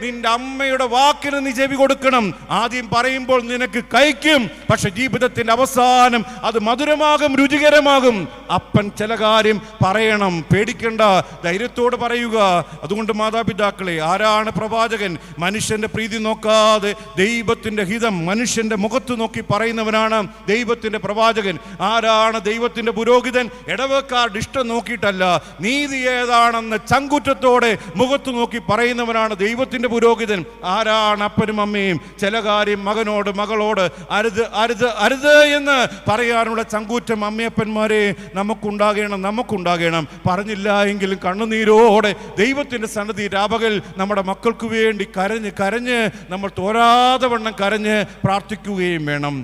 നിന്റെ അമ്മയുടെ വാക്കിന് നീ ചെവി കൊടുക്കണം. ആദ്യം പറയുമ്പോൾ നിനക്ക് കഴിക്കും, പക്ഷെ ജീവിതത്തിന്റെ അവസാനം അത് മധുരമാകും, രുചികരമാകും. അപ്പൻ ചില കാര്യം പറയണം, പേടിക്കണ്ട, ധൈര്യത്തോട് പറയുക. അതുകൊണ്ട് മാതാപിതാക്കളെ, ആരാണ് പ്രവാചകൻ? മനുഷ്യന്റെ പ്രീതി നോക്കാതെ ദൈവത്തിന്റെ ഹിതം മനുഷ്യന്റെ മുഖത്ത് നോക്കി പറയുന്നവനാണ് ദൈവത്തിന്റെ പ്രവാചകൻ. ആരാണ് ദൈവത്തിന്റെ പുരോഹിതൻ? ഇടവക്കാരുടെ ഇഷ്ടം നോക്കിയിട്ടല്ല, നീതി ഏതാണെന്ന് ചങ്കുറ്റത്തോടെ മുഖത്ത് നോക്കി പറയുന്നവനാണ് ദൈവത്തിന്റെ പുരോഹിതൻ. ആരാണ് അപ്പനും അമ്മയും? ചില കാര്യം മകനോട് മകളോട് അരുത് അരുത് അരുത് എന്ന് പറയാനുള്ള ചങ്കൂറ്റം അമ്മയപ്പന്മാരെ നമുക്കുണ്ടാകണം. പറഞ്ഞില്ല എങ്കിലും കണ്ണുനീരോടെ ദൈവത്തിന്റെ സന്നിധി രാപകൽ നമ്മുടെ മക്കൾക്ക് വേണ്ടി കരഞ്ഞ് നമ്മൾ തോരാതെ വണ്ണം കരഞ്ഞ് പ്രാർത്ഥിക്കുകയും വേണം.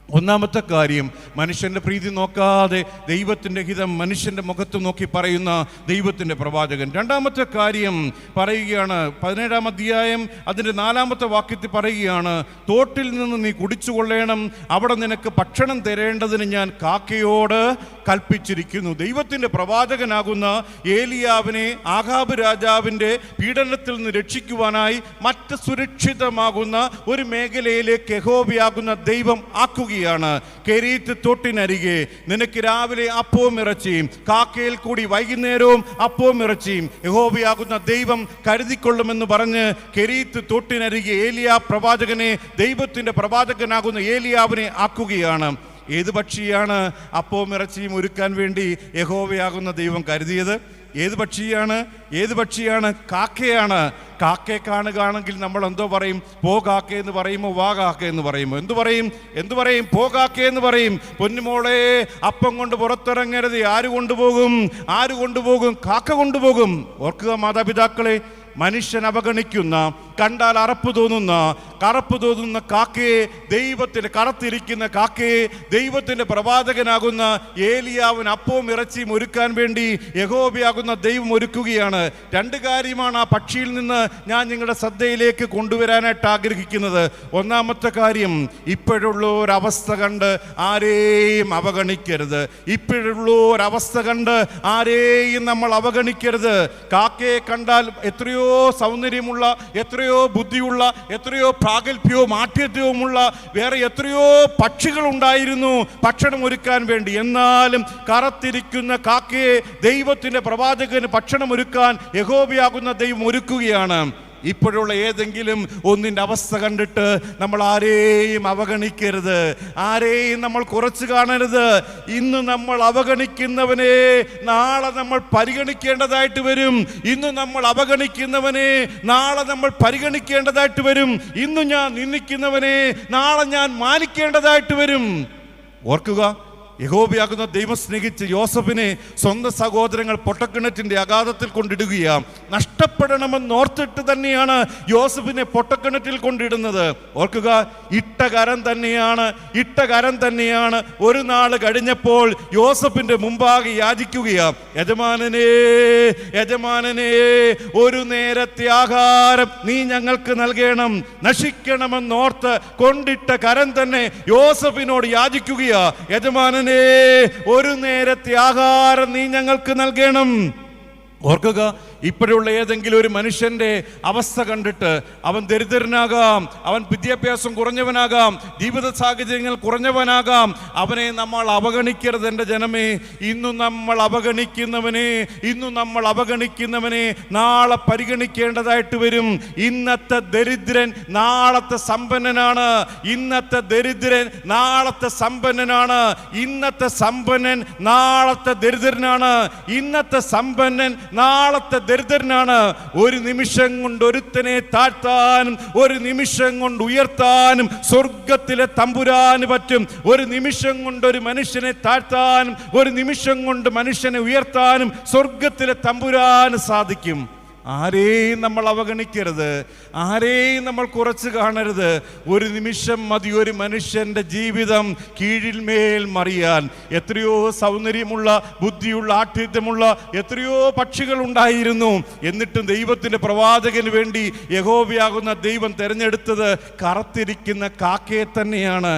ഒന്നാമത്തെ കാര്യം, മനുഷ്യൻ്റെ പ്രീതി നോക്കാതെ ദൈവത്തിൻ്റെ ഹിതം മനുഷ്യൻ്റെ മുഖത്ത് നോക്കി പറയുന്ന ദൈവത്തിൻ്റെ പ്രവാചകൻ. രണ്ടാമത്തെ കാര്യം പറയുകയാണ്, 17-ാം അധ്യായം അതിൻ്റെ 4-ാമത്തെ വാക്യത്തിൽ പറയുകയാണ്, തോട്ടിൽ നിന്ന് നീ കുടിച്ചുകൊള്ളേണം, അവിടെ നിനക്ക് ഭക്ഷണം തരേണ്ടതിന് ഞാൻ കാക്കയോട് കൽപ്പിച്ചിരിക്കുന്നു. ദൈവത്തിൻ്റെ പ്രവാചകനാകുന്ന ഏലിയാവിനെ ആഹാബ് രാജാവിൻ്റെ പീഡനത്തിൽ നിന്ന് രക്ഷിക്കുവാനായി മറ്റ് സുരക്ഷിതമാകുന്ന ഒരു മേഖലയിലേക്ക് യഹോവയാകുന്ന ദൈവം ആക്കുകയാണ്. കെരീത്ത് തോട്ടിനരികെ നിനക്ക് രാവിലെ അപ്പവും ഇറച്ചിയും, കാക്കയിൽ കൂടി വൈകുന്നേരവും അപ്പവും ഇറച്ചിയും യഹോവയാകുന്ന ദൈവം കരുതിക്കൊള്ളുമെന്ന് പറഞ്ഞ് കെരീത്ത് തോട്ടിനരികെ ഏലിയാ പ്രവാചകനെ, ദൈവത്തിന്റെ പ്രവാചകനാകുന്ന ഏലിയാവിനെ ആക്കുകയാണ്. ഏത് പക്ഷിയാണ് അപ്പവും ഇറച്ചിയും ഒരുക്കാൻ വേണ്ടി യഹോവയാകുന്ന ദൈവം കരുതിയത്? ഏത് പക്ഷിയാണ്? കാക്കയാണ്. കാക്കയെ കാണുകയാണെങ്കിൽ നമ്മൾ എന്തോ പറയും? പോ കാക്ക എന്ന് പറയുമോ, വാ കാക്ക എന്ന് പറയുമോ? എന്തു പറയും? പോ കാക്ക എന്ന് പറയും. പൊന്നുമോളെ, അപ്പം കൊണ്ട് പുറത്തിറങ്ങരുത്. ആര് കൊണ്ടുപോകും? കാക്ക കൊണ്ടുപോകും. ഓർക്കുക മാതാപിതാക്കളെ, മനുഷ്യൻ അവഗണിക്കുന്ന, കണ്ടാൽ അറപ്പ് തോന്നുന്ന കാക്കയെ, ദൈവത്തിൻ്റെ കറുത്തിരിക്കുന്ന കാക്കയെ ദൈവത്തിൻ്റെ പ്രവാചകനാകുന്ന ഏലിയാവിന് അപ്പവും ഇറച്ചിയും ഒരുക്കാൻ വേണ്ടി യഹോവയാകുന്ന ദൈവം ഒരുക്കുകയാണ്. രണ്ട് കാര്യമാണ് ആ പക്ഷിയിൽ നിന്ന് ഞാൻ നിങ്ങളുടെ ശ്രദ്ധയിലേക്ക് കൊണ്ടുവരാനായിട്ട് ആഗ്രഹിക്കുന്നത്. ഒന്നാമത്തെ കാര്യം, ഇപ്പോഴുള്ള ഒരവസ്ഥ കണ്ട് ആരെയും അവഗണിക്കരുത്. ഇപ്പോഴുള്ള ഒരവസ്ഥ കണ്ട് ആരെയും നമ്മൾ അവഗണിക്കരുത്. കാക്കയെ കണ്ടാൽ എത്രയോ സൗന്ദര്യമുള്ള, എത്രയോ ബുദ്ധിയുള്ള, എത്രയോ പ്രാഗൽഭ്യവും ആഠ്യത്വവുമുള്ള വേറെ എത്രയോ പക്ഷികളുണ്ടായിരുന്നു ഭക്ഷണം ഒരുക്കാൻ വേണ്ടി. എന്നാലും കറുത്തിരിക്കുന്ന കാക്കയെ ദൈവത്തിൻ്റെ പ്രവാചകന് ഭക്ഷണം ഒരുക്കാൻ യഹോവയാകുന്ന ദൈവം ഒരുക്കുകയാണ്. ഇപ്പോഴുള്ള ഏതെങ്കിലും ഒന്നിൻ്റെ അവസ്ഥ കണ്ടിട്ട് നമ്മൾ ആരെയും അവഗണിക്കരുത്, ആരെയും നമ്മൾ കുറച്ച് കാണരുത്. ഇന്ന് നമ്മൾ അവഗണിക്കുന്നവനെ നാളെ നമ്മൾ പരിഗണിക്കേണ്ടതായിട്ട് വരും. ഇന്ന് നമ്മൾ അവഗണിക്കുന്നവനെ നാളെ നമ്മൾ പരിഗണിക്കേണ്ടതായിട്ട് വരും. ഇന്ന് ഞാൻ നിന്ദിക്കുന്നവനെ നാളെ ഞാൻ മാനിക്കേണ്ടതായിട്ട് വരും. ഓർക്കുക, യഹോവയാകുന്ന ദൈവം സ്നേഹിച്ച് യോസഫിനെ സ്വന്തം സഹോദരങ്ങൾ പൊട്ടക്കിണറ്റിൻ്റെ അഗാധത്തിൽ കൊണ്ടിടുകയാണ്. നഷ്ടപ്പെടണമെന്നോർത്തിട്ട് തന്നെയാണ് യോസഫിനെ പൊട്ടക്കിണറ്റിൽ കൊണ്ടിടുന്നത്. ഓർക്കുക, ഇട്ട കരം തന്നെയാണ്. ഒരു നാൾ കഴിഞ്ഞപ്പോൾ യോസഫിൻ്റെ മുമ്പാകെ യാചിക്കുകയാണ്, യജമാനനെ ഒരു നേരത്തെ ആഹാരം നീ ഞങ്ങൾക്ക് നൽകണം. നശിക്കണമെന്നോർത്ത് കൊണ്ടിട്ട കരം തന്നെ യോസഫിനോട് യാചിക്കുകയാ, യജമാനൻ ഒരു നേരത്തെ ആഹാരം നീ ഞങ്ങൾക്ക് നൽകണം. ഓർക്കുക, ഇപ്പോഴുള്ള ഏതെങ്കിലും ഒരു മനുഷ്യൻ്റെ അവസ്ഥ കണ്ടിട്ട് അവൻ ദരിദ്രനാകാം, അവൻ വിദ്യാഭ്യാസം കുറഞ്ഞവനാകാം, ജീവിത സാഹചര്യങ്ങൾ കുറഞ്ഞവനാകാം, അവനെ നമ്മൾ അവഗണിക്കരുത്. എൻ്റെ ജനമേ, ഇന്നു നമ്മൾ അവഗണിക്കുന്നവനെ നാളെ പരിഗണിക്കേണ്ടതായിട്ട് വരും. ഇന്നത്തെ ദരിദ്രൻ നാളത്തെ സമ്പന്നനാണ്. ഇന്നത്തെ ദരിദ്രൻ നാളത്തെ സമ്പന്നനാണ്. ഇന്നത്തെ സമ്പന്നൻ നാളത്തെ ദരിദ്രനാണ്. ഇന്നത്തെ സമ്പന്നൻ നാളത്തെ ദരിദ്രനാണ്. ഒരു നിമിഷം കൊണ്ട് ഒരുത്തനെ താഴ്ത്താനും ഒരു നിമിഷം കൊണ്ട് ഉയർത്താനും സ്വർഗത്തിലെ തമ്പുരാന് പറ്റും. ഒരു നിമിഷം കൊണ്ട് ഒരു മനുഷ്യനെ താഴ്ത്താനും ഒരു നിമിഷം കൊണ്ട് മനുഷ്യനെ ഉയർത്താനും സ്വർഗത്തിലെ തമ്പുരാന് സാധിക്കും. ആരെയും നമ്മൾ അവഗണിക്കരുത്, ആരെയും നമ്മൾ കുറച്ച് കാണരുത്. ഒരു നിമിഷം മതി ഒരു മനുഷ്യൻ്റെ ജീവിതം കീഴിൽമേൽ മറിയാൻ. എത്രയോ സൗന്ദര്യമുള്ള, ബുദ്ധിയുള്ള, ആഠ്യത്വമുള്ള എത്രയോ പക്ഷികൾ ഉണ്ടായിരുന്നു. എന്നിട്ടും ദൈവത്തിൻ്റെ പ്രവാചകന് വേണ്ടി യഹോവയാകുന്ന ദൈവം തിരഞ്ഞെടുത്തത് കറുത്തിരിക്കുന്ന കാക്കയെ തന്നെയാണ്.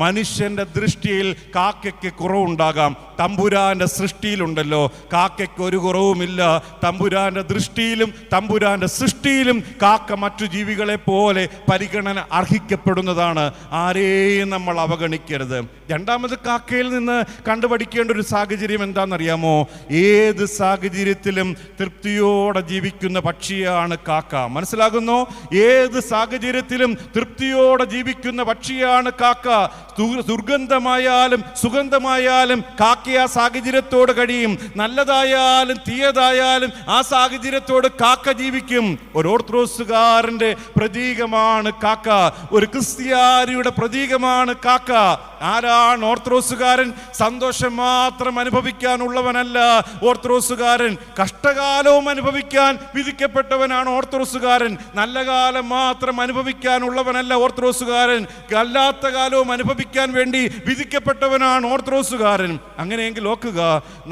മനുഷ്യൻ്റെ ദൃഷ്ടിയിൽ കാക്കയ്ക്ക് കുറവുണ്ടാകാം, തമ്പുരാൻ്റെ സൃഷ്ടിയിലുണ്ടല്ലോ കാക്കയ്ക്ക് ഒരു കുറവുമില്ല. തമ്പുരാൻ്റെ ദൃഷ്ടിയിലും തമ്പുരാൻ്റെ സൃഷ്ടിയിലും കാക്ക മറ്റു ജീവികളെ പോലെ പരിഗണന അർഹിക്കപ്പെടുന്നതാണ്. ആരെയും നമ്മൾ അവഗണിക്കരുത്. രണ്ടാമത്, കാക്കയിൽ നിന്ന് കണ്ടുപഠിക്കേണ്ട ഒരു സാഹചര്യം എന്താണെന്നറിയാമോ? ഏത് സാഹചര്യത്തിലും തൃപ്തിയോടെ ജീവിക്കുന്ന പക്ഷിയാണ് കാക്ക. മനസ്സിലാകുന്നോ? ഏത് സാഹചര്യത്തിലും തൃപ്തിയോടെ ജീവിക്കുന്ന പക്ഷിയാണ് കാക്ക. ദുർഗന്ധമായാലും സുഗന്ധമായാലും കാക്ക ആ സാഹചര്യത്തോട് കഴിയും. നല്ലതായാലും തീയതായാലും ആ സാഹചര്യത്തോട് കാക്ക ജീവിക്കും. ഒരു ഓർത്തഡോക്സുകാരന്റെ പ്രതീകമാണ് കാക്ക, ഒരു ക്രിസ്ത്യാനിയുടെ പ്രതീകമാണ് കാക്ക. ആരാണ് ഓർത്തഡോക്സുകാരൻ? സന്തോഷം മാത്രം അനുഭവിക്കാനുള്ളവനല്ല ഓർത്തഡോക്സുകാരൻ. കഷ്ടകാലവും അനുഭവിക്കാൻ വിധിക്കപ്പെട്ടവനാണ് ഓർത്തഡോക്സുകാരൻ. നല്ല കാലം മാത്രം അനുഭവിക്കാനുള്ളവനല്ല ഓർത്തഡോക്സുകാരൻ. അല്ലാത്ത കാലവും അനുഭവിക്കാൻ വേണ്ടി വിധിക്കപ്പെട്ടവനാണ് ഓർത്തഡോക്സുകാരൻ. അങ്ങനെയെങ്കിൽ ഓർക്കുക,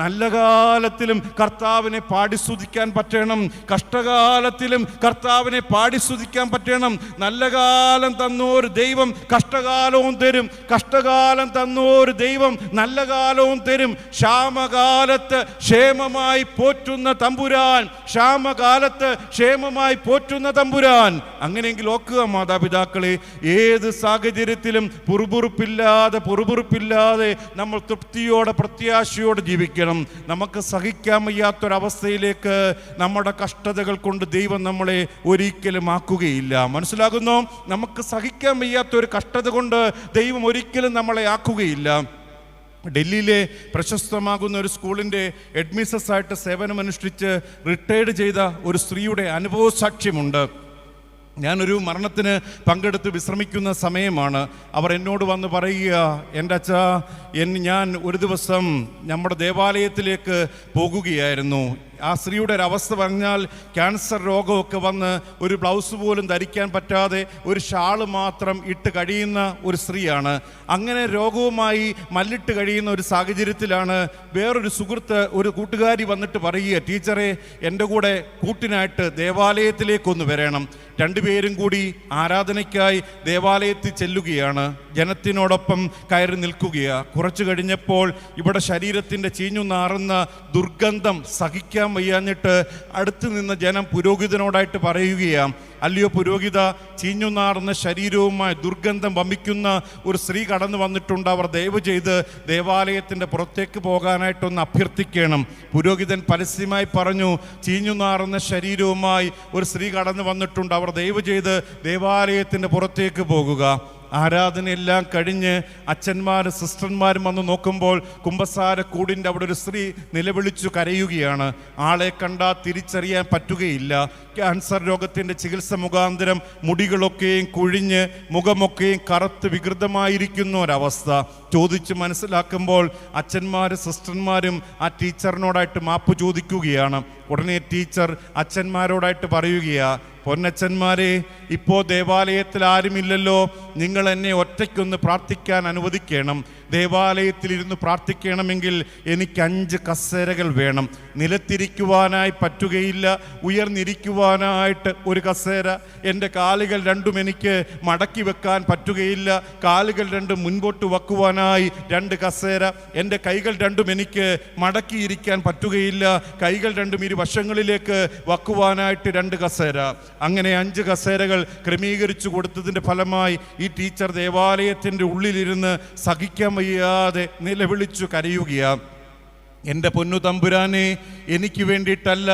നല്ല കാലത്തിലും കർത്താവിനെ പാടിസ്തുതിക്കാൻ പറ്റണം, കഷ്ടകാലത്തിലും കർത്താവിനെ പാടിസ്തുതിക്കാൻ പറ്റണം. നല്ല കാലം തന്നോരു ദൈവം കഷ്ടകാലവും തരും, കഷ്ടകാലം തന്നോരു ദൈവം നല്ല കാലവും തരും. ക്ഷാമകാലത്ത് ക്ഷേമമായി പോറ്റുന്ന തമ്പുരാൻ, ക്ഷാമകാലത്ത് ക്ഷേമമായി പോറ്റുന്ന തമ്പുരാൻ. അങ്ങനെയെങ്കിൽ ഓർക്കുക മാതാപിതാക്കളെ, ഏത് സാഹചര്യത്തിലും പൊറുപുറുപ്പില്ലാതെ നമ്മൾ തൃപ്തിയോടെ പ്രത്യാശയോടെ ജീവിക്കണം. നമുക്ക് സഹിക്കാൻ വയ്യാത്തൊരവസ്ഥയിലേക്ക് നമ്മുടെ കഷ്ടതകൾ കൊണ്ട് ദൈവം നമ്മളെ ഒരിക്കലും ആക്കുകയില്ല. മനസ്സിലാകുന്നോ? നമുക്ക് സഹിക്കാൻ വയ്യാത്തൊരു കഷ്ടത കൊണ്ട് ദൈവം ഒരിക്കലും നമ്മളെ ആക്കുകയില്ല. ഡൽഹിയിലെ പ്രശസ്തമാകുന്ന ഒരു സ്കൂളിൻ്റെ ഹെഡ്മിസ്ട്രസ്സായിട്ട് സേവനമനുഷ്ഠിച്ച് റിട്ടയർഡ് ചെയ്ത ഒരു സ്ത്രീയുടെ അനുഭവ സാക്ഷ്യമുണ്ട്. ഞാനൊരു മരണത്തിന് പങ്കെടുത്ത് വിശ്രമിക്കുന്ന സമയമാണ്. അവർ എന്നോട് വന്ന് പറയുക, എൻ്റെ അച്ഛാ, ഞാൻ ഒരു ദിവസം നമ്മുടെ ദേവാലയത്തിലേക്ക് പോകുകയായിരുന്നു. ആ സ്ത്രീയുടെ ഒരു അവസ്ഥ പറഞ്ഞാൽ ക്യാൻസർ രോഗമൊക്കെ വന്ന് ഒരു ബ്ലൗസ് പോലും ധരിക്കാൻ പറ്റാതെ ഒരു ഷാള് മാത്രം ഇട്ട് കഴിയുന്ന ഒരു സ്ത്രീയാണ്. അങ്ങനെ രോഗവുമായി മല്ലിട്ട് കഴിയുന്ന ഒരു സാഹചര്യത്തിലാണ് വേറൊരു സുഹൃത്ത്, ഒരു കൂട്ടുകാരി വന്നിട്ട് പറയുക, ടീച്ചറെ എൻ്റെ കൂടെ കൂട്ടിനായിട്ട് ദേവാലയത്തിലേക്കൊന്ന് വരണം. രണ്ടുപേരും കൂടി ആരാധനയ്ക്കായി ദേവാലയത്തിൽ ചെല്ലുകയാണ്. ജനത്തിനോടൊപ്പം കയറി നിൽക്കുകയാണ്. കുറച്ചു കഴിഞ്ഞപ്പോൾ ഇവിടെ ശരീരത്തിൻ്റെ ചീഞ്ഞു നാറുന്ന ദുർഗന്ധം സഹിക്കാൻ വയ്യാഞ്ഞിട്ട് അടുത്ത് നിന്ന് ജനം പുരോഹിതനോടായിട്ട് പറയുകയാണ്, അല്ലയോ പുരോഹിത, ചീഞ്ഞു നാറുന്ന ശരീരവുമായി ദുർഗന്ധം വമിക്കുന്ന ഒരു സ്ത്രീ കടന്നു വന്നിട്ടുണ്ട്. അവർ ദയവ് ചെയ്ത് ദേവാലയത്തിൻ്റെ പുറത്തേക്ക് പോകാനായിട്ടൊന്ന് അഭ്യർത്ഥിക്കണം. പുരോഹിതൻ പരസ്യമായി പറഞ്ഞു, ചീഞ്ഞു നാറുന്ന ശരീരവുമായി ഒരു സ്ത്രീ കടന്നു വന്നിട്ടുണ്ട്, അവർ ദയവ് ചെയ്ത് ദേവാലയത്തിൻ്റെ പുറത്തേക്ക് പോകുക. ആരാധനയെല്ലാം കഴിഞ്ഞ് അച്ഛന്മാരും സിസ്റ്റർമാരും വന്ന് നോക്കുമ്പോൾ കുമ്പസാര കൂടിൻ്റെ അവിടെ ഒരു സ്ത്രീ നിലവിളിച്ചു കരയുകയാണ്. ആളെ കണ്ടാൽ തിരിച്ചറിയാൻ പറ്റുകയില്ല. ക്യാൻസർ രോഗത്തിൻ്റെ ചികിത്സ മുഖാന്തരം മുടികളൊക്കെയും കുഴിഞ്ഞ് മുഖമൊക്കെയും കറുത്ത് വികൃതമായിരിക്കുന്ന ഒരവസ്ഥ. ചോദിച്ച് മനസ്സിലാക്കുമ്പോൾ അച്ഛന്മാരും സിസ്റ്റർമാരും ആ ടീച്ചറിനോടായിട്ട് മാപ്പ് ചോദിക്കുകയാണ്. ഉടനെ ടീച്ചർ അച്ഛന്മാരോടായിട്ട് പറയുകയാണ്, പൊന്നച്ഛന്മാരെ, ഇപ്പോൾ ദേവാലയത്തിൽ ആരുമില്ലല്ലോ, നിങ്ങൾ എന്നെ ഒറ്റയ്ക്കൊന്ന് പ്രാർത്ഥിക്കാൻ അനുവദിക്കണം. ദേവാലയത്തിലിരുന്ന് പ്രാർത്ഥിക്കണമെങ്കിൽ എനിക്ക് 5 കസേരകൾ വേണം. നിലത്തിരിക്കുവാനായി പറ്റുകയില്ല, ഉയർന്നിരിക്കുവാനായിട്ട് ഒരു കസേര. എൻ്റെ കാലുകൾ രണ്ടും എനിക്ക് മടക്കി വെക്കാൻ പറ്റുകയില്ല, കാലുകൾ രണ്ടും മുൻപോട്ട് വെക്കുവാനായി 2 കസേര. എൻ്റെ കൈകൾ രണ്ടും എനിക്ക് മടക്കിയിരിക്കാൻ പറ്റുകയില്ല, കൈകൾ രണ്ടും ഇരുവശങ്ങളിലേക്ക് വെക്കുവാനായിട്ട് 2 കസേര. അങ്ങനെ 5 കസേരകൾ ക്രമീകരിച്ചു കൊടുത്തതിൻ്റെ ഫലമായി ഈ ടീച്ചർ ദേവാലയത്തിൻ്റെ ഉള്ളിലിരുന്ന് സഹിക്കാൻ വയ്യാതെ നിലവിളിച്ചു കരയുകയാണ്. എൻ്റെ പൊന്നു തമ്പുരാനെ, എനിക്ക് വേണ്ടിയിട്ടല്ല,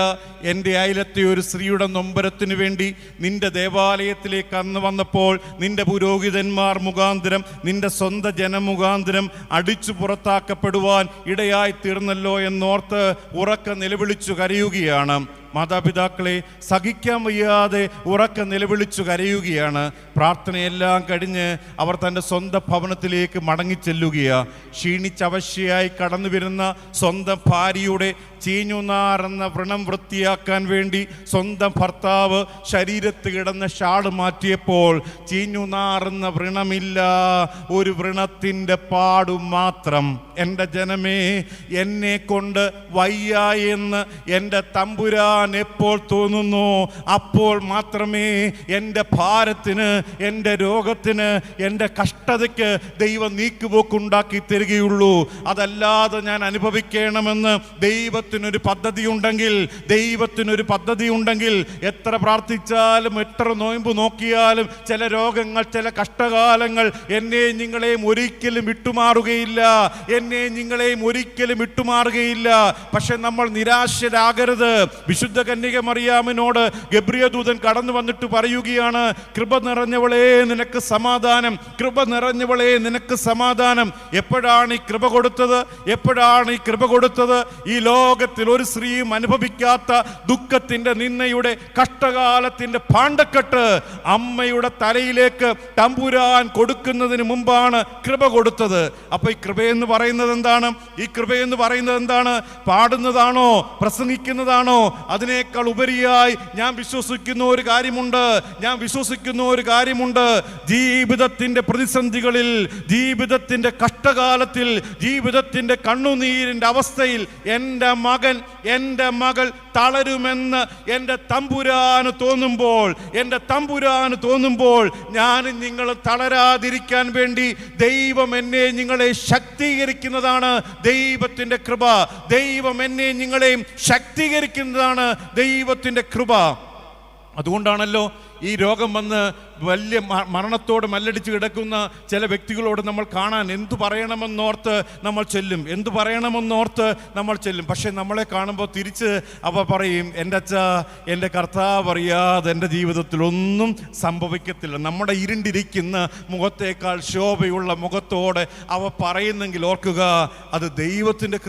എൻ്റെ അയലത്തെ ഒരു സ്ത്രീയുടെ നൊമ്പരത്തിനു വേണ്ടി നിൻ്റെ ദേവാലയത്തിലേക്ക് അന്ന് വന്നപ്പോൾ നിൻ്റെ പുരോഹിതന്മാർ മുഖാന്തരം, നിൻ്റെ സ്വന്തം ജനമുഖാന്തരം അടിച്ചു പുറത്താക്കപ്പെടുവാൻ ഇടയായി തീർന്നല്ലോ എന്നോർത്ത് ഉറക്കെ നിലവിളിച്ചു കരയുകയാണ്. മാതാപിതാക്കളെ, സഹിക്കാൻ വയ്യാതെ ഉറക്കെ നിലവിളിച്ചു കരയുകയാണ്. പ്രാർത്ഥനയെല്ലാം കഴിഞ്ഞ് അവർ തൻ്റെ സ്വന്തം ഭവനത്തിലേക്ക് മടങ്ങിച്ചെല്ലുകയാണ്. ക്ഷീണിച്ചവശ്യയായി കടന്നു വരുന്ന സ്വന്തം ഭാര്യയുടെ ചീഞ്ഞുനാറുന്ന വ്രണം വൃത്തിയാക്കാൻ വേണ്ടി സ്വന്തം ഭർത്താവ് ശരീരത്ത് കിടന്ന ഷാള് മാറ്റിയപ്പോൾ ചീഞ്ഞുനാറുന്ന വ്രണമില്ല, ഒരു വ്രണത്തിൻ്റെ പാടു മാത്രം. എൻ്റെ ജനമേ, എന്നെ കൊണ്ട് വയ്യ എന്ന് എൻ്റെ തമ്പുരാൻ എപ്പോൾ തോന്നുന്നു അപ്പോൾ മാത്രമേ എൻ്റെ ഭാരത്തിന്, എൻ്റെ രോഗത്തിന്, എൻ്റെ കഷ്ടതയ്ക്ക് ദൈവം നീക്കുപോക്കുണ്ടാക്കി തരികയുള്ളൂ. അതല്ലാതെ ഞാൻ അനുഭവിക്കണമെന്ന് ദൈവത്തിനൊരു പദ്ധതി ഉണ്ടെങ്കിൽ എത്ര പ്രാർത്ഥിച്ചാലും എത്ര നോയമ്പ് നോക്കിയാലും ചില രോഗങ്ങൾ, ചില കഷ്ടകാലങ്ങൾ എന്നെയും നിങ്ങളെയും ഒരിക്കലും വിട്ടുമാറുകയില്ല. പക്ഷെ നമ്മൾ നിരാശരാകരുത്. വിശുദ്ധ കന്യക മറിയാമിനോട് ഗബ്രിയേൽ ദൂതൻ കടന്നു വന്നിട്ട് പറയുകയാണ്, കൃപ നിറഞ്ഞവളേ നിനക്ക് സമാധാനം, കൃപ നിറഞ്ഞവളേ നിനക്ക് സമാധാനം. എപ്പോഴാണ് ഈ കൃപ കൊടുത്തത്? ഈ ലോകത്തിൽ ഒരു സ്ത്രീയും അനുഭവിക്കാത്ത ദുഃഖത്തിന്റെ, നിന്നയുടെ, കഷ്ടകാലത്തിന്റെ പാണ്ടക്കെട്ട് അമ്മയുടെ തലയിലേക്ക് തമ്പുരാൻ കൊടുക്കുന്നതിന് മുമ്പാണ് കൃപ കൊടുത്തത്. അപ്പൊ ഈ കൃപയെന്ന് പറയുന്നത് എന്താണ്? പാടുന്നതാണോ, പ്രസംഗിക്കുന്നതാണോ? അതിനേക്കാൾ ഉപരിയായി ഞാൻ വിശ്വസിക്കുന്ന ഒരു കാര്യമുണ്ട്. ജീവിതത്തിന്റെ പ്രതിസന്ധികളിൽ, ജീവിതത്തിന്റെ കഷ്ടകാലത്തിൽ, ജീവിതത്തിന്റെ കണ്ണുനീരിന്റെ അവസ്ഥയിൽ എൻ്റെ മകൾ തളരുമെന്ന് എൻ്റെ തമ്പുരാന് തോന്നുമ്പോൾ ഞാനും നിങ്ങൾ തളരാതിരിക്കാൻ വേണ്ടി ദൈവം എന്നെ നിങ്ങളെ ശക്തീകരിക്കുന്നതാണ് ദൈവത്തിൻ്റെ കൃപ. ദൈവം എന്നെ നിങ്ങളെയും ശക്തീകരിക്കുന്നതാണ് ദൈവത്തിൻ്റെ കൃപ. അതുകൊണ്ടാണല്ലോ ഈ രോഗം വന്ന് വലിയ മരണത്തോട് മല്ലടിച്ച് കിടക്കുന്ന ചില വ്യക്തികളോട് നമ്മൾ കാണാൻ എന്തു പറയണമെന്നോർത്ത് നമ്മൾ ചെല്ലും. പക്ഷെ നമ്മളെ കാണുമ്പോൾ തിരിച്ച് അവ പറയും, എൻ്റെ അച്ഛാ, എൻ്റെ കർത്താവ് അറിയാതെ എൻ്റെ ജീവിതത്തിൽ ഒന്നും സംഭവിക്കത്തില്ല. നമ്മുടെ ഇരുണ്ടിരിക്കുന്ന മുഖത്തേക്കാൾ ശോഭയുള്ള മുഖത്തോടെ അവ പറയുന്നെങ്കിൽ ഓർക്കുക, അത് ദൈവത്തിൻ്റെ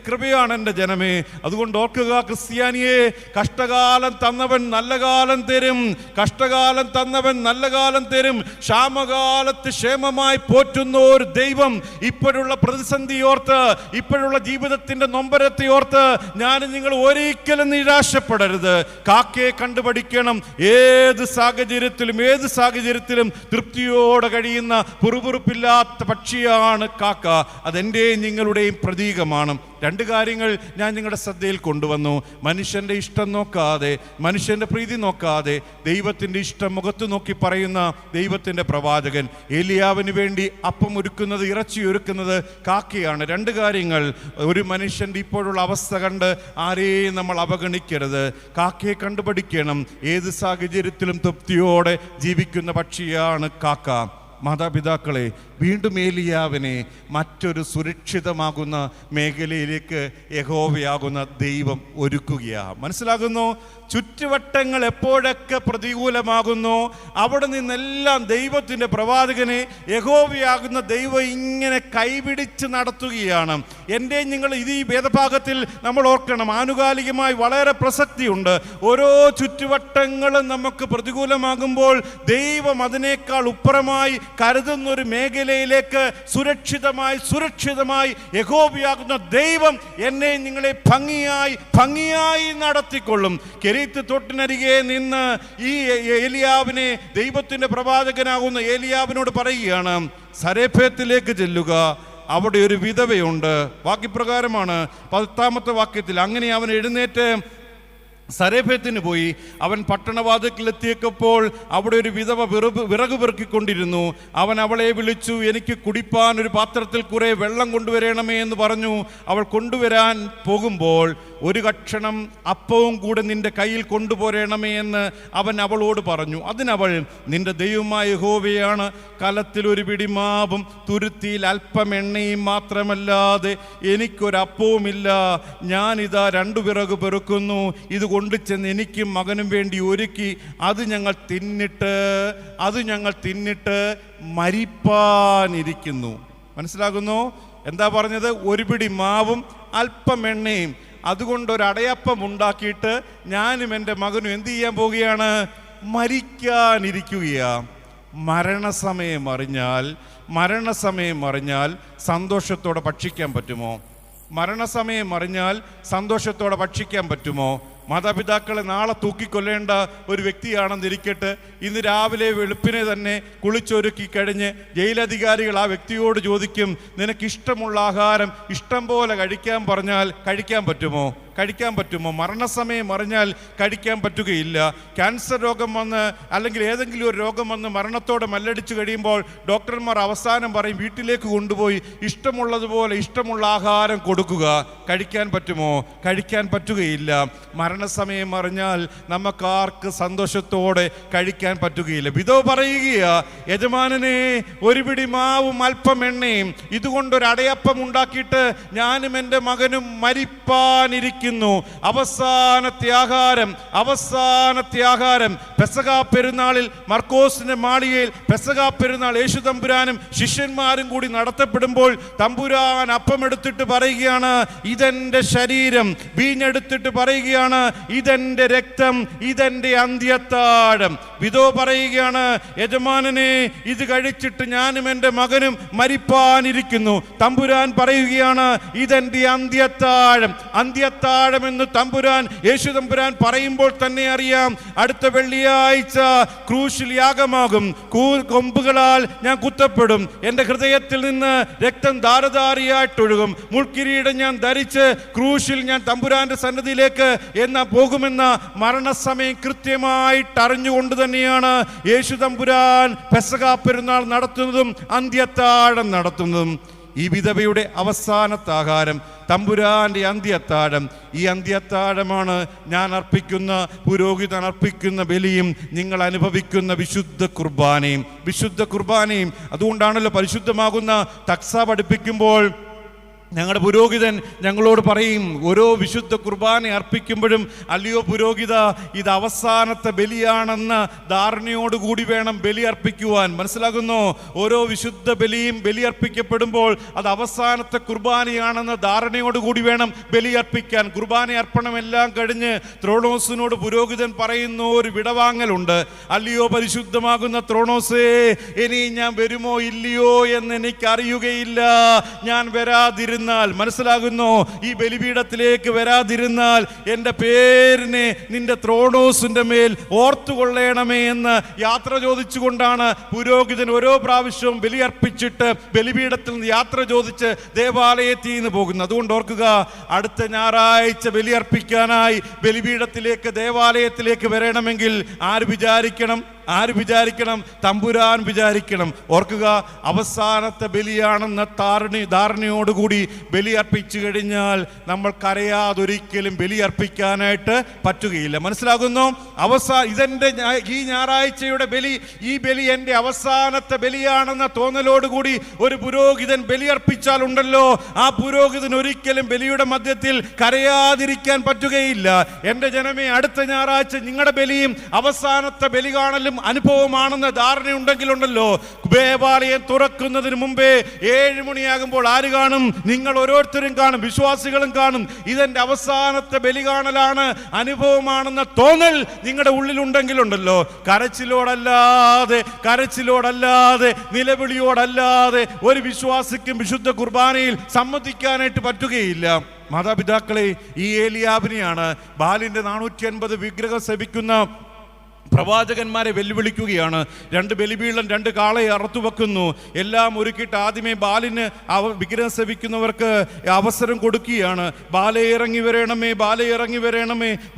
കൃപയാണ് എൻ്റെ ജനമേ. അതുകൊണ്ട് ഓർക്കുക ക്രിസ്ത്യാനിയെ, കഷ്ടകാലം തന്നവൻ നല്ല കാലം തരും. കഷ്ടകാലം തന്നവൻ നല്ല കാലം തരും. ക്ഷാമകാലത്ത് ക്ഷേമമായി പോറ്റുന്ന ഒരു ദൈവം. ഇപ്പോഴുള്ള പ്രതിസന്ധി ഓർത്ത്, ഇപ്പോഴുള്ള ജീവിതത്തിന്റെ നൊമ്പരത്തെ ഓർത്ത് ഞാൻ നിങ്ങൾ ഒരിക്കലും നിരാശപ്പെടരുത്. കാക്കയെ കണ്ടുപഠിക്കണം. ഏത് സാഹചര്യത്തിലും തൃപ്തിയോടെ കഴിയുന്ന പുറുപുറുപ്പില്ലാത്ത പക്ഷിയാണ് കാക്ക. അതെൻ്റെയും നിങ്ങളുടെയും പ്രതീകമാണ്. രണ്ട് കാര്യങ്ങൾ ഞാൻ നിങ്ങളുടെ ശ്രദ്ധയിൽ കൊണ്ടുവന്നു. മനുഷ്യൻ്റെ ഇഷ്ടം നോക്കാതെ, മനുഷ്യൻ്റെ പ്രീതി നോക്കാതെ ദൈവത്തിൻ്റെ ഇഷ്ടം മുഖത്ത് നോക്കി പറയുന്ന ദൈവത്തിൻ്റെ പ്രവാചകൻ. ഏലിയാവിന് വേണ്ടി അപ്പം ഒരുക്കുന്നത്, ഇറച്ചി ഒരുക്കുന്നത് കാക്കയാണ്. രണ്ട് കാര്യങ്ങൾ. ഒരു മനുഷ്യൻ്റെ ഇപ്പോഴുള്ള അവസ്ഥ കണ്ട് ആരെയും നമ്മൾ അവഗണിക്കരുത്. കാക്കയെ കണ്ടുപഠിക്കണം. ഏത് സാഹചര്യത്തിലും തൃപ്തിയോടെ ജീവിക്കുന്ന പക്ഷിയാണ് കാക്ക. മാതാപിതാക്കളെ, വീണ്ടും ഏലിയാവിനെ മറ്റൊരു സുരക്ഷിതമാകുന്ന മേഖലയിലേക്ക് യഹോവയാകുന്ന ദൈവം ഒരുക്കുകയാണ്. മനസ്സിലാകുന്നു? ചുറ്റുവട്ടങ്ങൾ എപ്പോഴൊക്കെ പ്രതികൂലമാകുന്നു അവിടെ നിന്നെല്ലാം ദൈവത്തിൻ്റെ പ്രവാചകനെ യഹോവയാകുന്ന ദൈവം ഇങ്ങനെ കൈപിടിച്ച് നടത്തുകയാണ്. എൻ്റെ നിങ്ങൾ ഈ വേദഭാഗത്തിൽ നമ്മൾ ഓർക്കണം, ആനുകാലികമായി വളരെ പ്രസക്തിയുണ്ട്. ഓരോ ചുറ്റുവട്ടങ്ങളും നമുക്ക് പ്രതികൂലമാകുമ്പോൾ ദൈവം അതിനേക്കാൾ ഉപ്പുറമായി കരുതുന്നൊരു മേഖലയിലേക്ക് സുരക്ഷിതമായി യഹോവയാകുന്ന ദൈവം എന്നെ നിങ്ങളെ ഭംഗിയായി നടത്തിക്കൊള്ളും. കെരീത്ത് തോട്ടിനരികെ നിന്ന് ഈ ഏലിയാവിനെ ദൈവത്തിന്റെ പ്രവാചകനാകുന്ന ഏലിയാവിനോട് പറയുകയാണ്, സരേഫത്തിലേക്ക് ചെല്ലുക, അവിടെ ഒരു വിധവയുണ്ട്. വാക്യപ്രകാരമാണ് 10ാമത്തെ വാക്യത്തിൽ. അങ്ങനെ അവൻ എഴുന്നേറ്റ് സരേഫത്തിന് പോയി. അവൻ പട്ടണവാതിൽക്കലെത്തിയപ്പോൾ അവിടെ ഒരു വിധവ വിറക് പെറുക്കിക്കൊണ്ടിരുന്നു. അവൻ അവളെ വിളിച്ചു, എനിക്ക് കുടിപ്പാൻ ഒരു പാത്രത്തിൽ കുറെ വെള്ളം കൊണ്ടുവരണമേ എന്ന് പറഞ്ഞു. അവൾ കൊണ്ടുവരാൻ പോകുമ്പോൾ, ഒരു കഷണം അപ്പവും കൂടെ നിന്റെ കയ്യിൽ കൊണ്ടുപോരണമേ എന്ന് അവൻ അവളോട് പറഞ്ഞു. അതിനവൾ, നിന്റെ ദൈവമായ യഹോവയാണ്, കലത്തിൽ ഒരു പിടിമാവും തുരുത്തിയിൽ അല്പം എണ്ണയും മാത്രമല്ലാതെ എനിക്കൊരപ്പവുമില്ല. ഞാനിതാ 2 വിറക് പെറുക്കുന്നു. ഇത് കൊണ്ടുചെന്ന് എനിക്കും മകനും വേണ്ടി ഒരുക്കി അത് ഞങ്ങൾ തിന്നിട്ട് മരിപ്പാനിരിക്കുന്നു. മനസ്സിലാകുന്നു? എന്താ പറഞ്ഞത്? ഒരു പിടി മാവും അല്പം എണ്ണയും, അതുകൊണ്ടൊരടയപ്പം ഉണ്ടാക്കിയിട്ട് ഞാനും എൻ്റെ മകനും എന്ത് ചെയ്യാൻ പോവുകയാണ്? മരിക്കാനിരിക്കുകയാണ്. മരണസമയം അറിഞ്ഞാൽ സന്തോഷത്തോടെ ഭക്ഷിക്കാൻ പറ്റുമോ? മരണസമയം അറിഞ്ഞാൽ സന്തോഷത്തോടെ ഭക്ഷിക്കാൻ പറ്റുമോ? മാതാപിതാക്കളെ നാളെ തൂക്കിക്കൊല്ലേണ്ട ഒരു വ്യക്തിയാണെന്നിരിക്കട്ടെ, ഇന്ന് രാവിലെ വെളുപ്പിനെ തന്നെ കുളിച്ചൊരുക്കി കഴിഞ്ഞ് ജയിലധികാരികൾ ആ വ്യക്തിയോട് ചോദിക്കും, നിനക്കിഷ്ടമുള്ള ആഹാരം ഇഷ്ടം പോലെ കഴിക്കാൻ പറഞ്ഞാൽ കഴിക്കാൻ പറ്റുമോ? മരണസമയം അറിഞ്ഞാൽ കഴിക്കാൻ പറ്റുകയില്ല. ക്യാൻസർ രോഗം വന്ന് അല്ലെങ്കിൽ ഏതെങ്കിലും ഒരു രോഗം വന്ന് മരണത്തോടെ മല്ലടിച്ചു കഴിയുമ്പോൾ ഡോക്ടർമാർ അവസാനം പറയും, വീട്ടിലേക്ക് കൊണ്ടുപോയി ഇഷ്ടമുള്ളതുപോലെ ഇഷ്ടമുള്ള ആഹാരം കൊടുക്കുക. കഴിക്കാൻ പറ്റുമോ? കഴിക്കാൻ പറ്റുകയില്ല. മരണസമയം അറിഞ്ഞാൽ നമുക്കാർക്ക് സന്തോഷത്തോടെ കഴിക്കാൻ പറ്റുകയില്ല. വിധവ പറയുകയാ, യജമാനനെ, ഒരു പിടി മാവും അല്പം എണ്ണയും ഇതുകൊണ്ടൊരു അടയപ്പം ഉണ്ടാക്കിയിട്ട് ഞാനും എൻ്റെ മകനും മരിപ്പാനിരിക്കും. അവസാനത്തെ ആഹാരം പെസഹാ പെരുന്നാളിൽ മർക്കോസിന്റെ മാളികയിൽ പെസഹാ പെരുന്നാൾ യേശു തമ്പുരാനും ശിഷ്യന്മാരും കൂടി നടത്തപ്പെടുമ്പോൾ തമ്പുരാൻ അപ്പം എടുത്തിട്ട് പറയുകയാണ്, ഇതെന്റെ ശരീരം. വീഞ്ഞെടുത്തിട്ട് പറയുകയാണ്, ഇതെന്റെ രക്തം, ഇതെന്റെ അന്ത്യത്താഴം. വിധവ പറയുകയാണ്, യജമാനനെ, ഇത് കഴിച്ചിട്ട് ഞാനും എൻ്റെ മകനും മരിപ്പാനിരിക്കുന്നു. തമ്പുരാൻ പറയുകയാണ്, ഇതെന്റെ അന്ത്യത്താഴമെന്ന് യേശു തമ്പുരാൻ പറയുമ്പോൾ തന്നെ അറിയാം, അടുത്ത വെള്ളിയാഴ്ച ക്രൂശിൽ യാഗമാകും. കൊമ്പുകളാൽ ഞാൻ കുത്തപ്പെടും. എൻ്റെ ഹൃദയത്തിൽ നിന്ന് രക്തം ധാരധാരിയായിട്ടൊഴുകും. മുൾക്കിരീടം ഞാൻ ധരിച്ച് ക്രൂശിൽ ഞാൻ തമ്പുരാന്റെ സന്നിധിയിലേക്ക് പോകുമെന്ന മരണസമയം കൃത്യമായിട്ട് അറിഞ്ഞുകൊണ്ട് തന്നെയാണ് യേശു തമ്പുരാൻ പെസഹാ പെരുന്നാൾ നടത്തുന്നതും അന്ത്യത്താഴം നടത്തുന്നതും. ഈ വിധവയുടെ അവസാനത്തെ ആഹാരം തമ്പുരാന്റെ അന്ത്യത്താഴം. ഈ അന്ത്യത്താഴമാണ് ഞാൻ അർപ്പിക്കുന്ന, പുരോഹിതൻ അർപ്പിക്കുന്ന ബലിയും നിങ്ങൾ അനുഭവിക്കുന്ന വിശുദ്ധ കുർബാനയും. അതുകൊണ്ടാണല്ലോ പരിശുദ്ധമാകുന്ന തക്സ പഠിപ്പിക്കുമ്പോൾ ഞങ്ങളുടെ പുരോഹിതൻ ഞങ്ങളോട് പറയും, ഓരോ വിശുദ്ധ കുർബാന അർപ്പിക്കുമ്പോഴും, അല്ലയോ പുരോഹിത, ഇത് അവസാനത്തെ ബലിയാണെന്ന ധാരണയോടുകൂടി വേണം ബലി അർപ്പിക്കുവാൻ. മനസ്സിലാകുന്നോ? ഓരോ വിശുദ്ധ ബലിയും ബലിയർപ്പിക്കപ്പെടുമ്പോൾ അത് അവസാനത്തെ കുർബാനയാണെന്ന ധാരണയോടുകൂടി വേണം ബലിയർപ്പിക്കാൻ. കുർബാന അർപ്പണമെല്ലാം കഴിഞ്ഞ് ത്രോണോസിനോട് പുരോഹിതൻ പറയുന്ന ഒരു വിടവാങ്ങലുണ്ട്. അല്ലയോ പരിശുദ്ധമാകുന്ന ത്രോണോസേ, ഇനി ഞാൻ വരുമോ ഇല്ലയോ എന്ന് എനിക്കറിയുകയില്ല. ഞാൻ വരാതിരുന്ന, മനസ്സിലാകുന്നോ, ഈ ബലിപീഠത്തിലേക്ക് വരാതിരുന്നാൽ എൻ്റെ പേരിനെ നിന്റെ ത്രോണോസിന്റെ മേൽ ഓർത്തുകൊള്ളണമേ എന്ന് യാത്ര ചോദിച്ചുകൊണ്ടാണ് പുരോഹിതൻ ഓരോ പ്രാവശ്യവും ബലിയർപ്പിച്ചിട്ട് ബലിപീഠത്തിൽ നിന്ന് യാത്ര ചോദിച്ച് ദേവാലയത്തിൽ നിന്ന് പോകുന്നത്. അതുകൊണ്ട് ഓർക്കുക, അടുത്ത ഞായറാഴ്ച ബലിയർപ്പിക്കാനായി ബലിപീഠത്തിലേക്ക്, ദേവാലയത്തിലേക്ക് വരണമെങ്കിൽ ആര് വിചാരിക്കണം? തമ്പുരാൻ വിചാരിക്കണം. ഓർക്കുക, അവസാനത്തെ ബലിയാണെന്ന ധാരണയോടുകൂടി ബലി അർപ്പിച്ചു കഴിഞ്ഞാൽ നമ്മൾ കരയാതൊരിക്കലും ബലി അർപ്പിക്കാനായിട്ട് പറ്റുകയില്ല. മനസ്സിലാകുന്നു? ഈ ഞായറാഴ്ചയുടെ ബലി, ഈ ബലി എൻ്റെ അവസാനത്തെ ബലിയാണെന്ന തോന്നലോടുകൂടി ഒരു പുരോഹിതൻ ബലി അർപ്പിച്ചാലുണ്ടല്ലോ, ആ പുരോഹിതൻ ഒരിക്കലും ബലിയുടെ മധ്യത്തിൽ കരയാതിരിക്കാൻ പറ്റുകയില്ല. എൻ്റെ ജനമേ, അടുത്ത ഞായറാഴ്ച നിങ്ങളുടെ ബലിയും അവസാനത്തെ ബലി കാണലും അനുഭവമാണെന്ന ധാരണയുണ്ടെങ്കിലുണ്ടല്ലോ, ദേവാലയം തുറക്കുന്നതിന് മുമ്പേ 7 മണിയാകുമ്പോൾ ആര് കാണും? നിങ്ങൾ ഓരോരുത്തരും കാണും, വിശ്വാസികളും കാണും. ഇതെന്റെ അവസാനത്തെ ബലി കാണലാണ്, അനുഭവമാണെന്ന തോന്നൽ നിങ്ങളുടെ ഉള്ളിലുണ്ടെങ്കിലുണ്ടല്ലോ, കരച്ചിലോടല്ലാതെ നിലവിളിയോടല്ലാതെ ഒരു വിശ്വാസിക്കും വിശുദ്ധ കുർബാനയിൽ സംബന്ധിക്കാനായിട്ട് പറ്റുകയില്ല. മാതാപിതാക്കളെ, ഈ ഏലിയാബിനെയാണ് ബാലിന്റെ 450 വിഗ്രഹം സേവിക്കുന്ന പ്രവാചകന്മാരെ വെല്ലുവിളിക്കുകയാണ്. 2 ബലിപീഠം, 2 കാളയെ അറുത്തുവെക്കുന്നു. എല്ലാം ഒരുക്കിയിട്ട് ആദ്യമേ ബാലിന് വിഗ്രഹം സേവിക്കുന്നവർക്ക് അവസരം കൊടുക്കുകയാണ്. ബാലെ ഇറങ്ങി വരണമേ.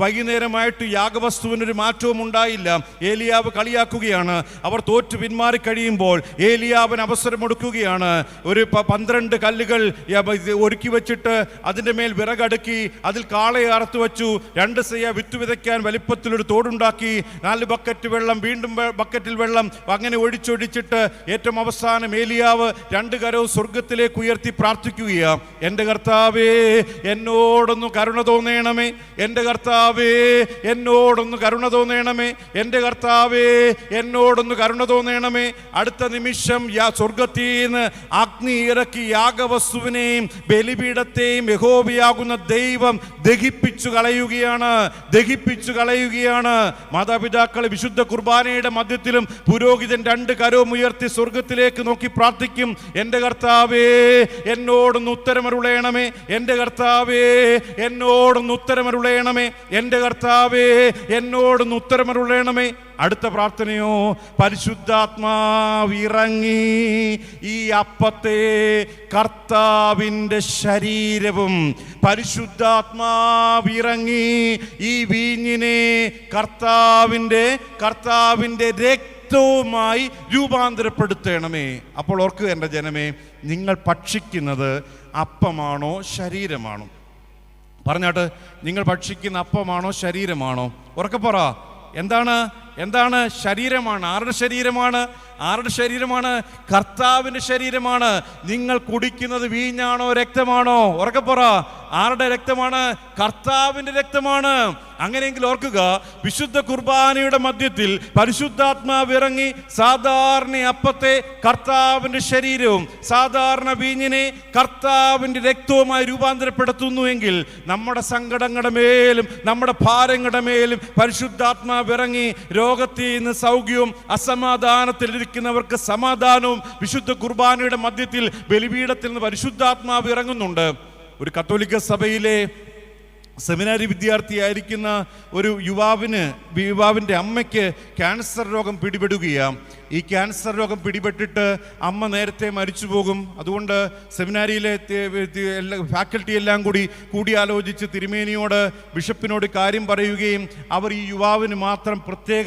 വൈകുന്നേരമായിട്ട് യാഗവസ്തുവിനൊരു മാറ്റവും ഉണ്ടായില്ല. ഏലിയാവ് കളിയാക്കുകയാണ്. അവർ തോറ്റു പിന്മാറി കഴിയുമ്പോൾ ഏലിയാവിന് അവസരം കൊടുക്കുകയാണ്. ഒരു 12 കല്ലുകൾ ഒരുക്കി വെച്ചിട്ട് അതിൻ്റെ മേൽ വിറകടുക്കി അതിൽ കാളയെ അറുത്തു വെച്ചു. 2 സെയ്യ വിത്ത് വിതയ്ക്കാൻ വലിപ്പത്തിലൊരു തോടുണ്ടാക്കി. 4 ബക്കറ്റ് വെള്ളം, വീണ്ടും ബക്കറ്റിൽ വെള്ളം, അങ്ങനെ ഒഴിച്ചൊഴിച്ചിട്ട് ഏറ്റവും അവസാനം ഏലിയാവ് 2 കരവും സ്വർഗത്തിലേക്ക് ഉയർത്തി പ്രാർത്ഥിക്കുകയാണ്. എൻ്റെ കർത്താവേ, എന്നോടൊന്ന് കരുണ തോന്നണമേ. എൻ്റെ കർത്താവേ, എന്നോടൊന്ന് കരുണ തോന്നണമേ. എൻ്റെ കർത്താവേ, എന്നോടൊന്ന് കരുണ തോന്നണമേ. അടുത്ത നിമിഷം സ്വർഗത്തിൽ നിന്ന് അഗ്നി ഇറക്കി യാഗവസ്തുവിനെയും ബലിപീഠത്തെയും യഹോവയാകുന്ന ദൈവം ദഹിപ്പിച്ചു കളയുകയാണ്. മാതാപിതാക്കളെ, വിശുദ്ധ കുർബാനയുടെ മധ്യത്തിലും പുരോഹിതൻ 2 കരവും ഉയർത്തി സ്വർഗത്തിലേക്ക് നോക്കി പ്രാർത്ഥിക്കും. എൻ്റെ കർത്താവേ, എന്നോടൊന്ന് ഉത്തരമരുളയണമേ. എൻ്റെ കർത്താവേ, എന്നോടൊന്ന് ഉത്തരമരുളയണമേ. എൻ്റെ കർത്താവേ, എന്നോടൊന്ന് ഉത്തരമരുളയണമേ. അടുത്ത പ്രാർത്ഥനയോ, പരിശുദ്ധാത്മാവിറങ്ങി ഈ അപ്പത്തെ കർത്താവിൻ്റെ ശരീരവും പരിശുദ്ധാത്മാവിറങ്ങി ഈ വീഞ്ഞിനെ കർത്താവിൻ്റെ രക്തവുമായി രൂപാന്തരപ്പെടുത്തണമേ. അപ്പോൾ ഓർക്കുക എൻ്റെ ജനമേ, നിങ്ങൾ ഭക്ഷിക്കുന്നത് അപ്പമാണോ ശരീരമാണോ? പറഞ്ഞാട്ട്, നിങ്ങൾ ഭക്ഷിക്കുന്ന അപ്പമാണോ ശരീരമാണോ? ഉറക്കെ പറ. എന്താണ് ശരീരമാണ്? ആരുടെ ശരീരമാണ്? കർത്താവിൻ്റെ ശരീരമാണ്. നിങ്ങൾ കുടിക്കുന്നത് വീഞ്ഞാണോ രക്തമാണോ? ഉറക്കെ പറ. ആരുടെ രക്തമാണ്? കർത്താവിൻ്റെ രക്തമാണ്. അങ്ങനെയെങ്കിൽ ഓർക്കുക, വിശുദ്ധ കുർബാനയുടെ മധ്യത്തിൽ പരിശുദ്ധാത്മാവ് ഇറങ്ങി സാധാരണ അപ്പത്തെ കർത്താവിൻ്റെ ശരീരവും സാധാരണ വീഞ്ഞിനെ കർത്താവിൻ്റെ രക്തവുമായി രൂപാന്തരപ്പെടുത്തുന്നുവെങ്കിൽ നമ്മുടെ സങ്കടങ്ങളുടെ മേലും നമ്മുടെ ഭാരങ്ങളുടെ മേലും പരിശുദ്ധാത്മാവ് ഇറങ്ങി രോഗത്തിൽ നിന്ന് സൗഖ്യവും അസമാധാനത്തിൽ ഇരിക്കുന്നവർക്ക് സമാധാനവും വിശുദ്ധ കുർബാനയുടെ മധ്യത്തിൽ ബലിപീഠത്തിൽ നിന്ന് പരിശുദ്ധാത്മാവ് ഇറങ്ങുന്നുണ്ട്. ഒരു കത്തോലിക്ക സഭയിലെ സെമിനാരി വിദ്യാർത്ഥിയായിരിക്കുന്ന ഒരു യുവാവിൻ്റെ അമ്മയ്ക്ക് ക്യാൻസർ രോഗം പിടിപെടുകയാണ്. ഈ ക്യാൻസർ രോഗം പിടിപെട്ടിട്ട് അമ്മ നേരത്തെ മരിച്ചു പോകും. അതുകൊണ്ട് സെമിനാരിയിലെ ഫാക്കൽറ്റി എല്ലാം കൂടിയാലോചിച്ച് തിരുമേനിയോട്, ബിഷപ്പിനോട് കാര്യം പറയുകയും അവർ ഈ യുവാവിന് മാത്രം പ്രത്യേക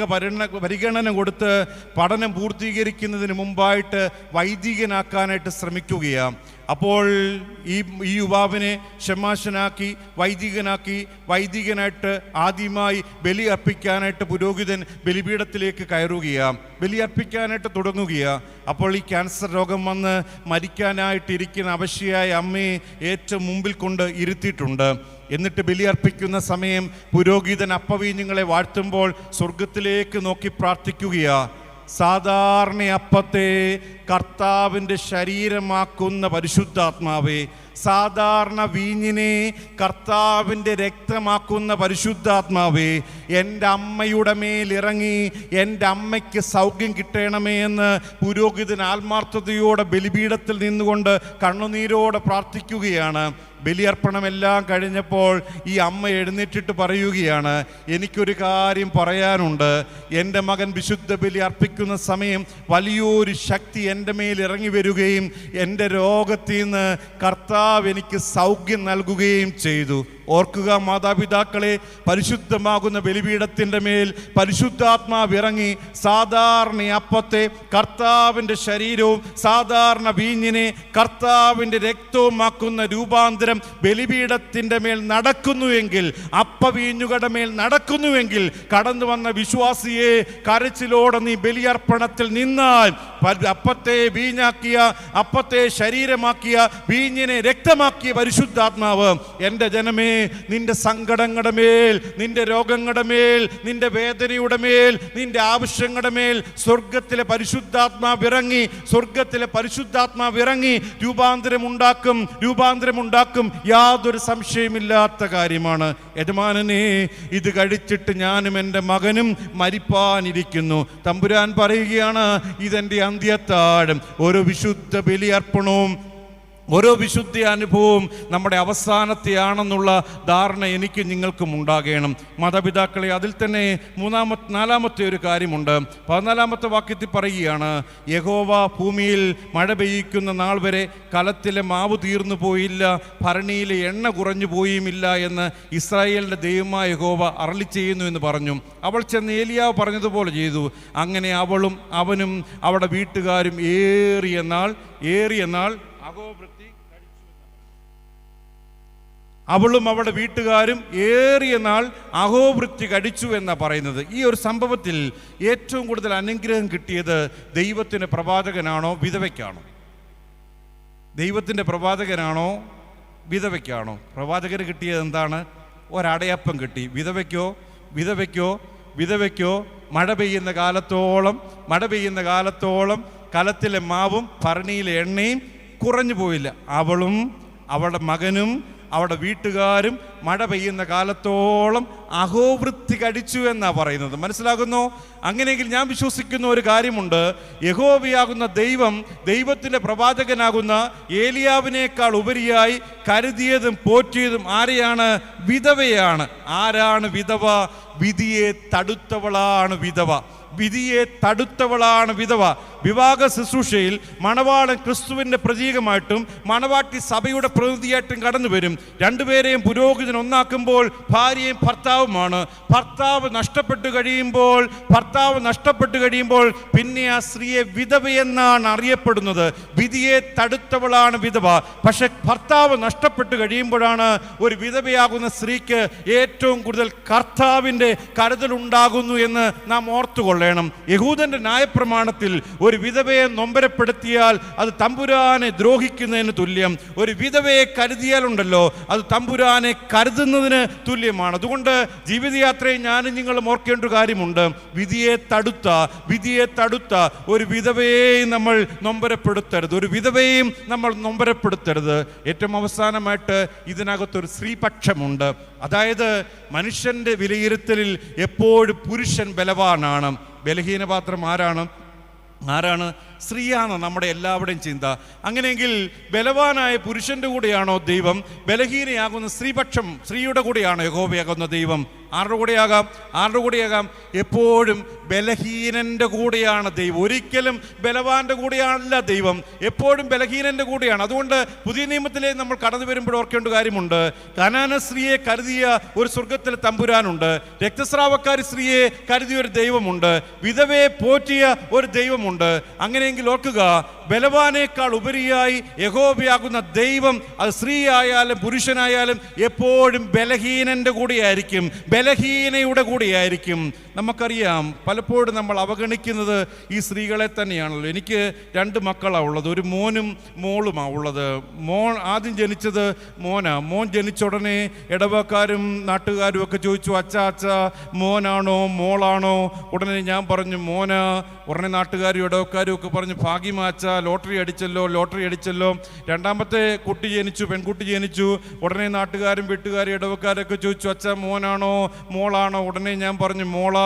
പരിഗണന കൊടുത്ത് പഠനം പൂർത്തീകരിക്കുന്നതിന് മുമ്പായിട്ട് വൈദികനാക്കാനായിട്ട് ശ്രമിക്കുകയാണ്. അപ്പോൾ ഈ യുവാവിനെ ഷമാശനാക്കി വൈദികനാക്കി വീഞ്ഞാക്കി വൈദികനായിട്ട് ആദ്യമായി ബലി അർപ്പിക്കാനായിട്ട് പുരോഹിതൻ ബലിപീഠത്തിലേക്ക് കയറുകയാണ്, ബലി അർപ്പിക്കാനായിട്ട് തുടങ്ങുകയാണ്. അപ്പോൾ ഈ ക്യാൻസർ രോഗം വന്ന് മരിക്കാനായിട്ടിരിക്കുന്ന അവശയായ അമ്മയെ ഏറ്റവും മുമ്പിൽ കൊണ്ട് ഇരുത്തിയിട്ടുണ്ട്. എന്നിട്ട് ബലിയർപ്പിക്കുന്ന സമയം പുരോഹിതൻ അപ്പവീഞ്ഞുങ്ങളെ വാഴ്ത്തുമ്പോൾ സ്വർഗത്തിലേക്ക് നോക്കി പ്രാർത്ഥിക്കുകയാ. സാധാരണ അപ്പത്തെ കർത്താവിൻ്റെ ശരീരമാക്കുന്ന പരിശുദ്ധാത്മാവേ, സാധാരണ വീഞ്ഞിനെ കർത്താവിൻ്റെ രക്തമാക്കുന്ന പരിശുദ്ധാത്മാവേ, എൻ്റെ അമ്മയുടെ മേലിറങ്ങി എൻ്റെ അമ്മയ്ക്ക് സൗഖ്യം കിട്ടണമേ എന്ന് പുരോഹിതൻ ആത്മാർത്ഥതയോടെ ബലിപീഠത്തിൽ നിന്നുകൊണ്ട് കണ്ണുനീരോടെ പ്രാർത്ഥിക്കുകയാണ്. ബലിയർപ്പണമെല്ലാം കഴിഞ്ഞപ്പോൾ ഈ അമ്മ എഴുന്നേറ്റിട്ട് പറയുകയാണ്, എനിക്കൊരു കാര്യം പറയാനുണ്ട്. എൻ്റെ മകൻ വിശുദ്ധ ബലി അർപ്പിക്കുന്ന സമയം വലിയൊരു ശക്തി എൻ്റെ മേൽ ഇറങ്ങി വരികയും എൻ്റെ രോഗത്തിൽ നിന്ന് കർത്താവ് എനിക്ക് സൗഖ്യം നൽകുകയും ചെയ്തു. ഓർക്കുക മാതാപിതാക്കളെ, പരിശുദ്ധമാകുന്ന ബലിപീഠത്തിൻ്റെ മേൽ പരിശുദ്ധാത്മാവ് ഇറങ്ങി സാധാരണ അപ്പത്തെ കർത്താവിൻ്റെ ശരീരവും സാധാരണ വീഞ്ഞിനെ കർത്താവിൻ്റെ രക്തവുമാക്കുന്ന രൂപാന്തരം ബലിപീഠത്തിൻ്റെ മേൽ നടക്കുന്നുവെങ്കിൽ, അപ്പവീഞ്ഞുകളുടെ മേൽ നടക്കുന്നുവെങ്കിൽ, കടന്നു വന്ന വിശ്വാസിയെ കരച്ചിലോടെ നീ ബലിയർപ്പണത്തിൽ നിന്നാൽ അപ്പത്തെ വീഞ്ഞാക്കിയ, അപ്പത്തെ ശരീരമാക്കിയ, വീഞ്ഞിനെ രക്തമാക്കിയ പരിശുദ്ധാത്മാവ് എൻ്റെ ജനമേ, നിന്റെ സങ്കടങ്ങളുടെ മേൽ, നിന്റെ രോഗങ്ങളുടെ മേൽ, നിന്റെ വേദനയുടെ മേൽ, നിന്റെ ആവശ്യങ്ങളുടെ മേൽ സ്വർഗത്തിലെ പരിശുദ്ധാത്മാവ് ഇറങ്ങി, സ്വർഗത്തിലെ പരിശുദ്ധാത്മാവ് ഇറങ്ങി രൂപാന്തരം ഉണ്ടാക്കും. യാതൊരു സംശയമില്ലാത്ത കാര്യമാണ്. യജമാനനെ, ഇത് കഴിച്ചിട്ട് ഞാനും എൻ്റെ മകനും മരിപ്പാനിരിക്കുന്നു. തമ്പുരാൻ പറയുകയാണ്, ഇതെൻ്റെ അന്ത്യത്താഴം. ഓരോ വിശുദ്ധ ബലിയർപ്പണവും ഓരോ വിശുദ്ധ അനുഭവവും നമ്മുടെ അവസാനത്തെയാണെന്നുള്ള ധാരണ എനിക്ക് നിങ്ങൾക്കും ഉണ്ടാകണം. മാതാപിതാക്കളെ, അതിൽ തന്നെ നാലാമത്തെ ഒരു കാര്യമുണ്ട്. 14-ാമത്തെ വാക്യത്തിൽ പറയുകയാണ്, യഹോവ ഭൂമിയിൽ മഴ പെയ്യിക്കുന്ന നാൾ വരെ കലത്തിലെ മാവ് തീർന്നു പോയില്ല, ഭരണിയിലെ എണ്ണ കുറഞ്ഞു പോയുമില്ല എന്ന് ഇസ്രായേലിൻ്റെ ദൈവമായ യഹോവ അരുളി ചെയ്യുന്നു എന്ന് പറഞ്ഞു. അവൾ ചെന്ന് ഏലിയാവ് പറഞ്ഞതുപോലെ ചെയ്തു. അങ്ങനെ അവളും അവനും അവളുടെ വീട്ടുകാരും ഏറിയ നാൾ അവളും അവളുടെ വീട്ടുകാരും ഏറിയ നാൾ അഹോവൃത്തി കഴിച്ചു എന്നാണ് പറയുന്നത്. ഈ ഒരു സംഭവത്തിൽ ഏറ്റവും കൂടുതൽ അനുഗ്രഹം കിട്ടിയത് ദൈവത്തിൻ്റെ പ്രവാചകനാണോ വിധവയ്ക്കാണോ? ദൈവത്തിൻ്റെ പ്രവാചകനാണോ വിധവയ്ക്കാണോ? പ്രവാചകന് കിട്ടിയത് എന്താണ്? ഒരടയപ്പം കിട്ടി. വിധവയ്ക്കോ മഴ പെയ്യുന്ന കാലത്തോളം കലത്തിലെ മാവും ഭരണിയിലെ എണ്ണയും കുറഞ്ഞു പോയില്ല. അവളും അവളുടെ മകനും അവളുടെ വീട്ടുകാരും മഴ പെയ്യുന്ന കാലത്തോളം അഹോവൃത്തി കഴിച്ചു എന്നാണ് പറയുന്നത്. മനസ്സിലാകുന്നു? അങ്ങനെയെങ്കിൽ ഞാൻ വിശ്വസിക്കുന്ന ഒരു കാര്യമുണ്ട്. യഹോവയാകുന്ന ദൈവത്തിൻ്റെ പ്രവാചകനാകുന്ന ഏലിയാവിനേക്കാൾ ഉപരിയായി കരുതിയതും പോറ്റിയതും ആരെയാണ്? വിധവയാണ്. ആരാണ് വിധവ? വിധിയെ തടുത്തവളാണ് വിധവ. വിവാഹ ശുശ്രൂഷയിൽ മണവാളൻ ക്രിസ്തുവിൻ്റെ പ്രതീകമായിട്ടും മണവാട്ടി സഭയുടെ പ്രതിനിധിയായിട്ടും കടന്നു വരും. രണ്ടുപേരെയും പുരോഹിതൻ ഒന്നാക്കുമ്പോൾ ഭാര്യയും ഭർത്താവുമാണ്. ഭർത്താവ് നഷ്ടപ്പെട്ടു കഴിയുമ്പോൾ പിന്നെ ആ സ്ത്രീയെ വിധവയെന്നാണ് അറിയപ്പെടുന്നത്. വിധിയെ തടുത്തവളാണ് വിധവ. പക്ഷെ ഭർത്താവ് നഷ്ടപ്പെട്ടു കഴിയുമ്പോഴാണ് ഒരു വിധവയാകുന്ന സ്ത്രീക്ക് ഏറ്റവും കൂടുതൽ കർത്താവിൻ്റെ കരുതലുണ്ടാകുന്നു എന്ന് നാം ഓർത്തുകൊള്ളണം. യഹൂദന്റെ ന്യായപ്രമാണത്തിൽ ഒരു വിധവയെ നൊമ്പരപ്പെടുത്തിയാൽ അത് തമ്പുരാനെ ദ്രോഹിക്കുന്നതിന് തുല്യം. ഒരു വിധവയെ കരുതിയാലുണ്ടല്ലോ, അത് തമ്പുരാനെ കരുതുന്നതിന് തുല്യമാണ്. അതുകൊണ്ട് ജീവിതയാത്രയിൽ ഞാനും നിങ്ങളും ഓർക്കേണ്ട ഒരു കാര്യമുണ്ട്. വിധിയെ തടുത്ത ഒരു വിധവയെയും നമ്മൾ നൊമ്പരപ്പെടുത്തരുത്. ഏറ്റവും അവസാനമായിട്ട് ഇതിനകത്തൊരു സ്ത്രീപക്ഷമുണ്ട്. അതായത് മനുഷ്യൻ്റെ വിലയിരുത്തലിൽ എപ്പോഴും പുരുഷൻ ബലവാനാണ്. ബലഹീനപാത്രം ആരാണ്? സ്ത്രീയാണ് നമ്മുടെ എല്ലാവരുടെയും ചിന്ത. അങ്ങനെയെങ്കിൽ ബലവാനായ പുരുഷന്റെ കൂടെയാണോ ദൈവം? ബലഹീനയാകുന്ന സ്ത്രീയുടെ കൂടെയാണോ യഹോവയാകുന്ന ദൈവം? ആരുടെ കൂടെയാകാം? എപ്പോഴും ബലഹീനൻ്റെ കൂടെയാണ് ദൈവം. ഒരിക്കലും ബലവാന്റെ കൂടെയല്ല ദൈവം, എപ്പോഴും ബലഹീനൻ്റെ കൂടെയാണ്. അതുകൊണ്ട് പുതിയ നിയമത്തിലെ നമ്മൾ കടന്നു വരുമ്പോൾ ഓർക്കേണ്ട കാര്യമുണ്ട്, കനാന സ്ത്രീയെ കരുതിയ ഒരു സ്വർഗത്തിലെ തമ്പുരാനുണ്ട്, രക്തസ്രാവക്കാരി സ്ത്രീയെ കരുതിയ ഒരു ദൈവമുണ്ട്, വിധവയെ പോറ്റിയ ഒരു ദൈവമുണ്ട്. അങ്ങനെയെങ്കിൽ ഓർക്കുക, ബലവാനേക്കാൾ ഉപരിയായി യഹോവയാകുന്ന ദൈവം, അത് സ്ത്രീ ആയാലും പുരുഷനായാലും എപ്പോഴും ബലഹീനൻ്റെ കൂടെയായിരിക്കും, ബലഹീനയുടെ കൂടെയായിരിക്കും. നമുക്കറിയാം, പലപ്പോഴും നമ്മൾ അവഗണിക്കുന്നത് ഈ സ്ത്രീകളെ തന്നെയാണല്ലോ. എനിക്ക് 2 മക്കളാണ് ഉള്ളത്, ഒരു മോനും മോളുമാണ് ഉള്ളത്. ആദ്യം ജനിച്ചത് മോൻ ജനിച്ച ഉടനെ ഇടവക്കാരും നാട്ടുകാരും ഒക്കെ ചോദിച്ചു, അച്ഛാ മോനാണോ മോളാണോ? ഉടനെ ഞാൻ പറഞ്ഞു മോനാ. ഉടനെ നാട്ടുകാരും ഇടവക്കാരും ഒക്കെ പറഞ്ഞു, ഭാഗ്യമാച്ച, ലോട്ടറി അടിച്ചല്ലോ. രണ്ടാമത്തെ കുട്ടി ജനിച്ചു, പെൺകുട്ടി ജനിച്ചു. ഉടനെ നാട്ടുകാരും വീട്ടുകാരും ഇടവക്കാരൊക്കെ ചോദിച്ചു, അച്ഛാ മോനാണോ മോളാണോ? ഉടനെ ഞാൻ പറഞ്ഞു മോളാ.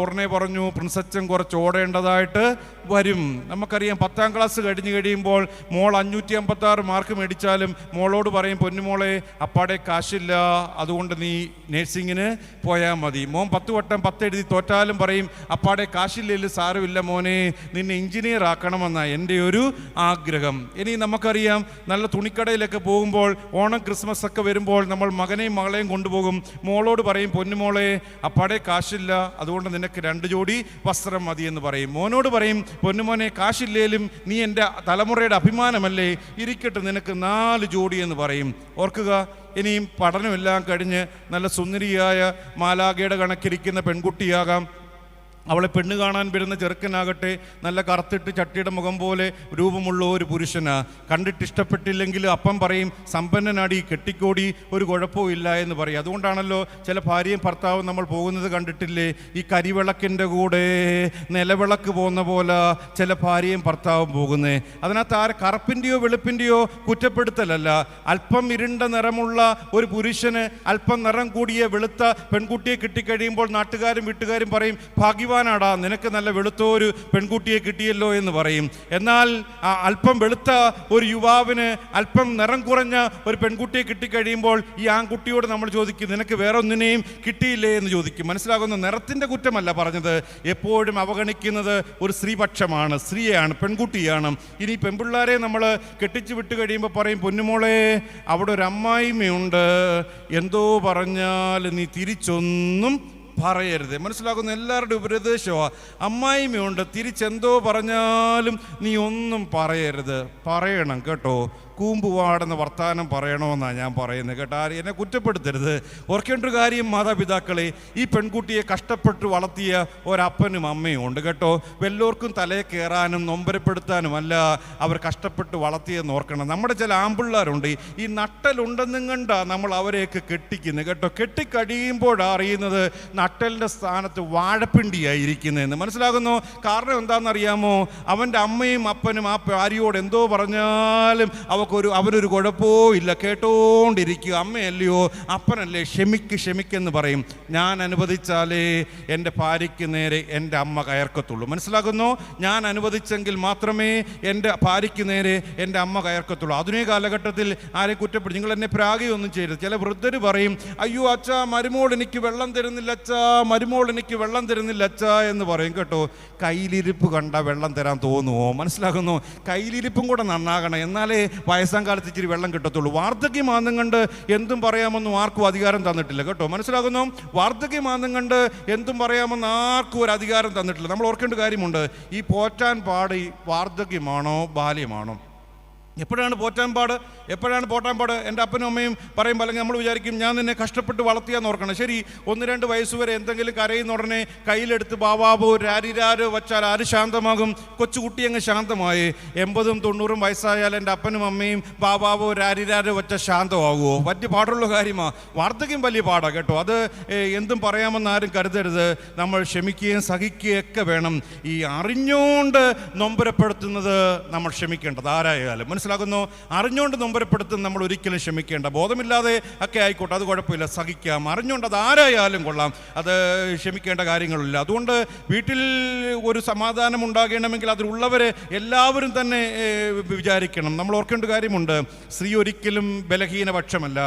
ഉടനെ പറഞ്ഞു പ്രിൻസച്ചൻ കുറച്ച് ഓടേണ്ടതായിട്ട് വരും. നമുക്കറിയാം, 10ാം ക്ലാസ് കഴിഞ്ഞ് കഴിയുമ്പോൾ മോൾ 556 മാർക്ക് മേടിച്ചാലും മോളോട് പറയും, പൊന്നുമോളെ അപ്പാടെ കാശില്ല, അതുകൊണ്ട് നീ നേഴ്സിങ്ങിന് പോയാൽ മതി. മോൻ 10 വട്ടം 10 എഴുതി തോറ്റാലും പറയും, അപ്പാടെ കാശില്ലെങ്കിൽ സാരമില്ല മോനെ, നിന്നെ എഞ്ചിനീയർ ആക്കണമെന്നാണ് എൻ്റെ ഒരു ആഗ്രഹം. ഇനി നമുക്കറിയാം, നല്ല തുണിക്കടയിലൊക്കെ പോകുമ്പോൾ ഓണം ക്രിസ്മസ് ഒക്കെ വരുമ്പോൾ നമ്മൾ മകനെയും മകളെയും കൊണ്ടുപോകും. മോളോട് പറയും, പൊന്നുമോളെ അപ്പാടെ കാശില്ല, അതുകൊണ്ട് നിനക്ക് 2 ജോഡി വസ്ത്രം മതി എന്ന് പറയും. മോനോട് പറയും, പൊന്നുമോനെ കാശില്ലേലും നീ എൻ്റെ തലമുറയുടെ അഭിമാനമല്ലേ, ഇരിക്കട്ടെ നിനക്ക് 4 ജോഡി എന്ന് പറയും. ഓർക്കുക, ഇനിയും പഠനമെല്ലാം കഴിഞ്ഞ് നല്ല സുന്ദരിയായ മാലാഖയുടെ കണക്കിരിക്കുന്ന പെൺകുട്ടിയാകാം, അവളെ പെണ്ണ് കാണാൻ വരുന്ന ചെറുക്കനാകട്ടെ നല്ല കറുത്തിട്ട് ചട്ടിയുടെ മുഖം പോലെ രൂപമുള്ള ഒരു പുരുഷനാ. കണ്ടിട്ട് ഇഷ്ടപ്പെട്ടില്ലെങ്കിൽ അപ്പം പറയും, സമ്പന്നനാടി കെട്ടിക്കോടി, ഒരു കുഴപ്പവും ഇല്ല എന്ന് പറയും. അതുകൊണ്ടാണല്ലോ ചില ഭാര്യയും ഭർത്താവും നമ്മൾ പോകുന്നത് കണ്ടിട്ടില്ലേ, ഈ കരിവിളക്കിൻ്റെ കൂടെ നിലവിളക്ക് പോകുന്ന പോലെ ചില ഭാര്യയും ഭർത്താവും പോകുന്നത്. അതിനകത്ത് കറുപ്പിൻ്റെയോ വെളുപ്പിൻ്റെയോ കുറ്റപ്പെടുത്തലല്ല, അല്പം ഇരുണ്ട നിറമുള്ള ഒരു പുരുഷന് അല്പം നിറം കൂടിയ വെളുത്ത പെൺകുട്ടിയെ കിട്ടിക്കഴിയുമ്പോൾ നാട്ടുകാരും വീട്ടുകാരും പറയും, ഭാഗ്യവാനാടാ, നിനക്ക് നല്ല വെളുത്ത ഒരു പെൺകുട്ടിയെ കിട്ടിയല്ലോ എന്ന് പറയും. എന്നാൽ അല്പം വെളുത്ത ഒരു യുവാവിന് അല്പം നിറം കുറഞ്ഞ ഒരു പെൺകുട്ടിയെ കിട്ടിക്കഴിയുമ്പോൾ ഈ ആൺകുട്ടിയോട് നമ്മൾ ചോദിക്കും, നിനക്ക് വേറെ ഒന്നിനെയും കിട്ടിയില്ലേ എന്ന് ചോദിക്കും. മനസ്സിലാകുന്ന നിറത്തിൻ്റെ കുറ്റമല്ല പറഞ്ഞത്, എപ്പോഴും അവഗണിക്കുന്നത് ഒരു സ്ത്രീപക്ഷമാണ്, സ്ത്രീയാണ്, പെൺകുട്ടിയാണ്. ഇനി പെൺപിള്ളാരെ നമ്മൾ കെട്ടിച്ചു വിട്ട് കഴിയുമ്പോൾ പറയും, പൊന്നുമോളെ അവിടെ ഒരു അമ്മായിമ്മയുണ്ട്, എന്തോ പറഞ്ഞാൽ നീ തിരിച്ചൊന്നും പറയരുത്. മനസ്സിലാക്കുന്ന എല്ലാവരുടെയും ഉപദേശമാണ്, അമ്മായിമ്മയുണ്ട്, തിരിച്ചെന്തോ പറഞ്ഞാലും നീ ഒന്നും പറയരുത്. പറയണം കേട്ടോ, കൂമ്പുവാടുന്ന വർത്താനം പറയണമെന്നാണ് ഞാൻ പറയുന്നത് കേട്ടോ. എന്നെ കുറ്റപ്പെടുത്തരുത്. ഓർക്കേണ്ട ഒരു കാര്യം, മാതാപിതാക്കളെ, ഈ പെൺകുട്ടിയെ കഷ്ടപ്പെട്ട് വളർത്തിയ ഒരപ്പനും അമ്മയും ഉണ്ട് കേട്ടോ. വല്ലവർക്കും തലയെ കയറാനും നൊമ്പരപ്പെടുത്താനുമല്ല അവർ കഷ്ടപ്പെട്ട് വളർത്തിയെന്ന് ഓർക്കണം. നമ്മുടെ ചില ആമ്പിള്ളേരുണ്ട്, ഈ നട്ടലുണ്ടെന്നും കണ്ടാ നമ്മൾ അവരെയൊക്കെ കെട്ടിക്കുന്നത് കേട്ടോ. കെട്ടിക്കഴിയുമ്പോഴാണ് അറിയുന്നത് നട്ടലിൻ്റെ സ്ഥാനത്ത് വാഴപ്പിണ്ടിയായിരിക്കുന്നതെന്ന്. മനസ്സിലാകുന്നു? കാരണം എന്താണെന്നറിയാമോ? അവൻ്റെ അമ്മയും അപ്പനും ആ ഭാര്യയോട് എന്തോ പറഞ്ഞാലും അവനൊരു കുഴപ്പവും ഇല്ല, കേട്ടോണ്ടിരിക്കുക. അമ്മയല്ലയോ അപ്പനല്ലേ, ക്ഷമിക്കെന്ന് പറയും. ഞാൻ അനുവദിച്ചാലേ എൻ്റെ ഭാര്യയ്ക്ക് നേരെ എൻ്റെ അമ്മ കയർക്കത്തുള്ളൂ. മനസ്സിലാകുന്നു? ഞാൻ അനുവദിച്ചെങ്കിൽ മാത്രമേ എൻ്റെ ഭാര്യയ്ക്ക് നേരെ എൻ്റെ അമ്മ കയർക്കത്തുള്ളൂ. ആധുനിക കാലഘട്ടത്തിൽ ആരെ കുറ്റപ്പെടും, നിങ്ങൾ എന്നെ പ്രാഗിയൊന്നും ചെയ്യരുത്. ചില വൃദ്ധർ പറയും, അയ്യോ അച്ഛാ മരുമോൾ എനിക്ക് വെള്ളം തരുന്നില്ല അച്ഛാ, മരുമോൾ എനിക്ക് വെള്ളം തരുന്നില്ല അച്ഛാ എന്ന് പറയും കേട്ടോ. കയ്യിലിരിപ്പ് കണ്ട വെള്ളം തരാൻ തോന്നുമോ? മനസ്സിലാകുന്നു? കയ്യിലിരിപ്പും കൂടെ നന്നാകണം, എന്നാലേ വയസ്സാം കാലത്ത് ഇച്ചിരി വെള്ളം കിട്ടത്തുള്ളൂ. വാർദ്ധക്യമാനം കണ്ട് എന്തും പറയാമെന്നും ആർക്കും അധികാരം തന്നിട്ടില്ല കേട്ടോ. മനസ്സിലാകുന്നു? വാർദ്ധക്യമാനം കണ്ട് എന്തും പറയാമെന്ന് ആർക്കും ഒരു അധികാരം തന്നിട്ടില്ല. നമ്മൾ ഓർക്കേണ്ട കാര്യമുണ്ട്, ഈ പോറ്റാൻ പാട് വാർദ്ധക്യമാണോ ബാല്യമാണോ? എപ്പോഴാണ് പോറ്റാൻ പാട്? എൻ്റെ അപ്പനും അമ്മയും പറയുമ്പോൾ അല്ലെങ്കിൽ നമ്മൾ വിചാരിക്കും, ഞാൻ നിന്നെ കഷ്ടപ്പെട്ട് വളർത്തിയാന്ന് ഓർക്കണം. ശരി, 1-2 വയസ്സ് വരെ എന്തെങ്കിലും കരയുന്ന ഉടനെ കയ്യിലെടുത്ത് ബാബാബോ രാരിരാരോ വച്ചാൽ ആര് ശാന്തമാകും? കൊച്ചുകുട്ടി അങ്ങ് ശാന്തമായി. 80-90 വയസ്സായാൽ എൻ്റെ അപ്പനും അമ്മയും ബാബാബോ രാരിരാരോ വച്ചാൽ ശാന്തമാകുമോ? വലിയ പാടുള്ള കാര്യമാണ്. വാർദ്ധക്യം വലിയ പാടാണ് കേട്ടോ. അത് എന്തും പറയാമെന്ന് ആരും കരുതരുത്. നമ്മൾ ക്ഷമിക്കുകയും സഹിക്കുകയൊക്കെ വേണം. ഈ അറിഞ്ഞുകൊണ്ട് നൊമ്പരപ്പെടുത്തുന്നത് നമ്മൾ ക്ഷമിക്കേണ്ടത് ആരായാലും. മനസ്സിലാകുന്നു. അറിഞ്ഞുകൊണ്ട് നൊമ്പരപ്പെടുത്തും നമ്മൾ ഒരിക്കലും ക്ഷമിക്കേണ്ട. ബോധമില്ലാതെ ഒക്കെ ആയിക്കോട്ടെ, അത് കുഴപ്പമില്ല, സഹിക്കാം. അറിഞ്ഞുകൊണ്ട് അത് ആരായാലും കൊള്ളാം, അത് ക്ഷമിക്കേണ്ട കാര്യങ്ങളില്ല. അതുകൊണ്ട് വീട്ടിൽ ഒരു സമാധാനം ഉണ്ടാകണമെങ്കിൽ അതിലുള്ളവരെ എല്ലാവരും തന്നെ വിചാരിക്കണം. നമ്മൾ ഓർക്കേണ്ട കാര്യമുണ്ട്, സ്ത്രീ ഒരിക്കലും ബലഹീനപക്ഷമല്ല.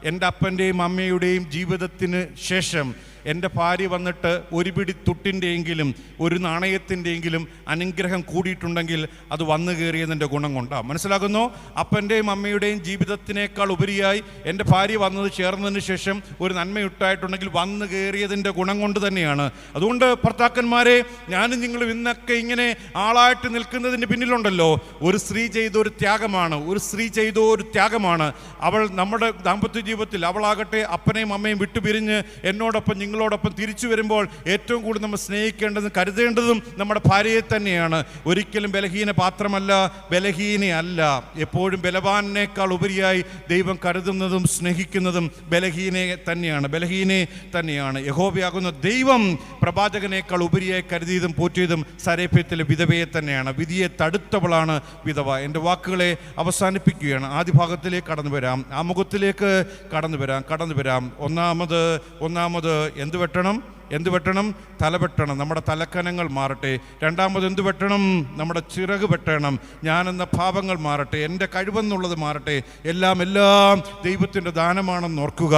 എൻ്റെ അപ്പൻ്റെയും അമ്മയുടെയും ജീവിതത്തിന് ശേഷം എൻ്റെ ഭാര്യ വന്നിട്ട് ഒരു പിടി തുട്ടിൻ്റെയെങ്കിലും ഒരു നാണയത്തിൻ്റെയെങ്കിലും അനുഗ്രഹം കൂടിയിട്ടുണ്ടെങ്കിൽ അത് വന്നു കയറിയതിൻ്റെ ഗുണം കൊണ്ടാണ്. മനസ്സിലാകുന്നു? അപ്പൻ്റെയും അമ്മയുടെയും ജീവിതത്തിനേക്കാൾ ഉപരിയായി എൻ്റെ ഭാര്യ വന്നത് ചേർന്നതിന് ശേഷം ഒരു നന്മയുണ്ടായിട്ടുണ്ടെങ്കിൽ വന്നു കയറിയതിൻ്റെ ഗുണം കൊണ്ട് തന്നെയാണ്. അതുകൊണ്ട് ഭർത്താക്കന്മാരെ, ഞാനും നിങ്ങളും ഇന്നൊക്കെ ഇങ്ങനെ ആളായിട്ട് നിൽക്കുന്നതിന് പിന്നിലുണ്ടല്ലോ ഒരു സ്ത്രീ ചെയ്ത ഒരു ത്യാഗമാണ്. ഒരു സ്ത്രീ ചെയ്ത ഒരു ത്യാഗമാണ്. അവൾ നമ്മുടെ ദാമ്പത്യ ജീവിതത്തിൽ അവളാകട്ടെ അപ്പനെയും അമ്മയും വിട്ടുപിരിഞ്ഞ് എന്നോടൊപ്പം നിങ്ങളോടൊപ്പം തിരിച്ചു വരുമ്പോൾ ഏറ്റവും കൂടുതൽ നമ്മൾ സ്നേഹിക്കേണ്ടതും കരുതേണ്ടതും നമ്മുടെ ഭാര്യയെ തന്നെയാണ്. ഒരിക്കലും ബലഹീന പാത്രമല്ല, ബലഹീനയല്ല. എപ്പോഴും ബലവാനേക്കാൾ ഉപരിയായി ദൈവം കരുതുന്നതും സ്നേഹിക്കുന്നതും ബലഹീനയെ തന്നെയാണ്. യഹോവയാകുന്ന ദൈവം പ്രവാചകനേക്കാൾ ഉപരിയായി കരുതിയതും പോറ്റിയതും സരേഫ്യത്തിലെ വിധവയെ തന്നെയാണ്. വിധിയെ തടുത്തവളാണ് വിധവ. എൻ്റെ വാക്കുകളെ അവസാനിപ്പിക്കുകയാണ്. ആദ്യ ഭാഗത്തിലേക്ക് കടന്നു വരാം, ആമുഖത്തിലേക്ക് കടന്നു വരാം. ഒന്നാമത് എന്ത് വെട്ടണം? തല വെട്ടണം. നമ്മുടെ തലക്കനങ്ങൾ മാറട്ടെ. രണ്ടാമത് എന്ത് വെട്ടണം? നമ്മുടെ ചിറക് വെട്ടണം. ഞാനെന്ന ഭാവങ്ങൾ മാറട്ടെ. എൻ്റെ കഴിവെന്നുള്ളത് മാറട്ടെ. എല്ലാം ദൈവത്തിൻ്റെ ദാനമാണെന്ന് ഓർക്കുക.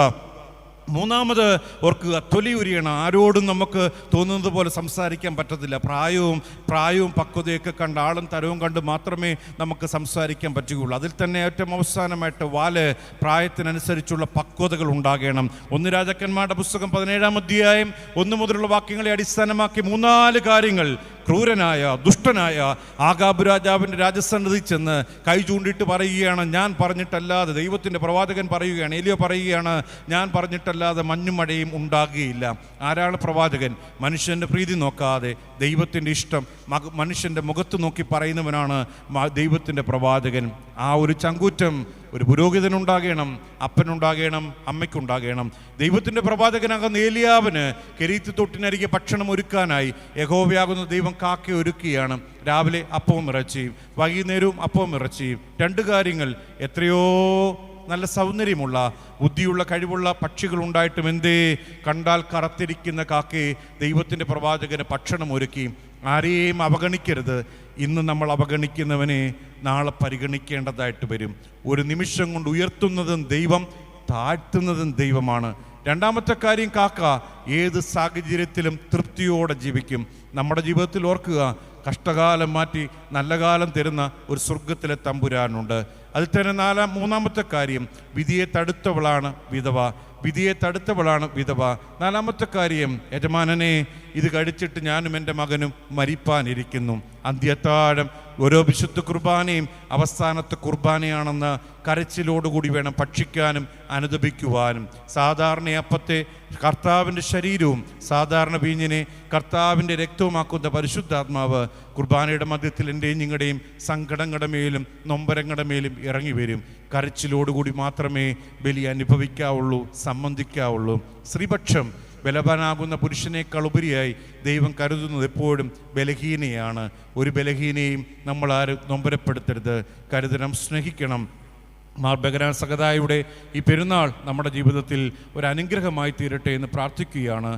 മൂന്നാമത് ഓർക്കുക, തൊലി ഉരിയണം. ആരോടും നമുക്ക് തോന്നുന്നത് പോലെ സംസാരിക്കാൻ പറ്റത്തില്ല. പ്രായവും പക്വതയൊക്കെ കണ്ട് ആളും തരവും കണ്ട് മാത്രമേ നമുക്ക് സംസാരിക്കാൻ പറ്റുകയുള്ളൂ. അതിൽ തന്നെ ഏറ്റവും അവസാനമായിട്ട് പ്രായത്തിനനുസരിച്ചുള്ള പക്വതകൾ ഉണ്ടാകണം. 1 രാജാക്കന്മാരുടെ പുസ്തകം 17-ാം അധ്യായം 1 മുതലുള്ള വാക്യങ്ങളെ അടിസ്ഥാനമാക്കി 3-4 കാര്യങ്ങൾ ക്രൂരനായ ദുഷ്ടനായ ആഗാബ് രാജാവിൻ്റെ രാജസന്നിധി ചെന്ന് കൈ ചൂണ്ടിയിട്ട് പറയുകയാണ്, ഞാൻ പറഞ്ഞിട്ടല്ലാതെ, ദൈവത്തിൻ്റെ പ്രവാചകൻ പറയുകയാണ്, ഏലിയ പറയുകയാണ്, ഞാൻ പറഞ്ഞിട്ടല്ലാതെ മഞ്ഞും മഴയും ഉണ്ടാകുകയില്ല. ആരാണ് പ്രവാചകൻ? മനുഷ്യൻ്റെ പ്രീതി നോക്കാതെ ദൈവത്തിൻ്റെ ഇഷ്ടം മനുഷ്യൻ്റെ മുഖത്ത് നോക്കി പറയുന്നവനാണ് ദൈവത്തിൻ്റെ പ്രവാചകൻ. ആ ഒരു ചങ്കൂറ്റം ഒരു പുരോഹിതനുണ്ടാകണം, അപ്പനുണ്ടാകണം, അമ്മയ്ക്കുണ്ടാകണം. ദൈവത്തിൻ്റെ പ്രവാചകനാകുന്ന ഏലിയാവിന് കെരീത്ത് തൊട്ടിനരികെ ഭക്ഷണം ഒരുക്കാനായി യഹോവയാകുന്ന ദൈവം കാക്ക ഒരുക്കുകയാണ്. രാവിലെ അപ്പവും ഇറച്ചിയും, വൈകുന്നേരവും അപ്പവും ഇറച്ചിയും. 2 കാര്യങ്ങൾ. എത്രയോ നല്ല സൗന്ദര്യമുള്ള ബുദ്ധിയുള്ള കഴിവുള്ള പക്ഷികൾ ഉണ്ടായിട്ടും എന്തേ കണ്ടാൽ കറത്തിരിക്കുന്ന കാക്കയെ ദൈവത്തിൻ്റെ പ്രവാചകന് ഭക്ഷണം ഒരുക്കി. ആരെയും അവഗണിക്കരുത്. ഇന്ന് നമ്മൾ അവഗണിക്കുന്നവനെ നാളെ പരിഗണിക്കേണ്ടതായിട്ട് വരും. ഒരു നിമിഷം കൊണ്ട് ഉയർത്തുന്നതും ദൈവം, താഴ്ത്തുന്നതും ദൈവമാണ്. രണ്ടാമത്തെ കാര്യം, കാക്ക ഏത് സാഹചര്യത്തിലും തൃപ്തിയോടെ ജീവിക്കും. നമ്മുടെ ജീവിതത്തിൽ ഓർക്കുക, കഷ്ടകാലം മാറ്റി നല്ല കാലം തരുന്ന ഒരു സ്വർഗത്തിലെ തമ്പുരാനുണ്ട്. അതിൽ തന്നെ മൂന്നാമത്തെ കാര്യം, വിധിയെ തടുത്തവളാണ് വിധവ. 4-ാമത്തെ കാര്യം, യജമാനനെ ഇത് കഴിച്ചിട്ട് ഞാനും എൻ്റെ മകനും മരിപ്പാനിരിക്കുന്നു. അന്ത്യത്താഴം ഓരോ വിശുദ്ധ കുർബാനയും അവസാനത്തെ കുർബാനയാണെന്ന് കരച്ചിലോടുകൂടി വേണം ഭക്ഷിക്കാനും അനുദപിക്കുവാനും. സാധാരണ അപ്പത്തെ കർത്താവിൻ്റെ ശരീരവും സാധാരണ വീഞ്ഞിനെ കർത്താവിൻ്റെ രക്തവുമാക്കുന്ന പരിശുദ്ധാത്മാവ് കുർബാനയുടെ മധ്യത്തിൽ എൻ്റെയും നിങ്ങളുടെയും സങ്കടങ്ങളുടെ മേലും നൊമ്പരങ്ങളുടെ മേലും ഇറങ്ങി വരും. കരച്ചിലോടുകൂടി മാത്രമേ ബലി അനുഭവിക്കാവുള്ളൂ, സംബന്ധിക്കാവുള്ളൂ. സ്ത്രീപക്ഷം ബലവാനാകുന്ന പുരുഷനേക്കാൾ ഉപരിയായി ദൈവം കരുതുന്നത് എപ്പോഴും ബലഹീനയാണ്. ഒരു ബലഹീനയും നമ്മളാരും നൊമ്പരപ്പെടുത്തരുത്. കരുതണം, സ്നേഹിക്കണം. മാർ ബെഗനാൻ സഹദായുടെ ഈ പെരുന്നാൾ നമ്മുടെ ജീവിതത്തിൽ ഒരു അനുഗ്രഹമായി തീരട്ടെ എന്ന് പ്രാർത്ഥിക്കുകയാണ്.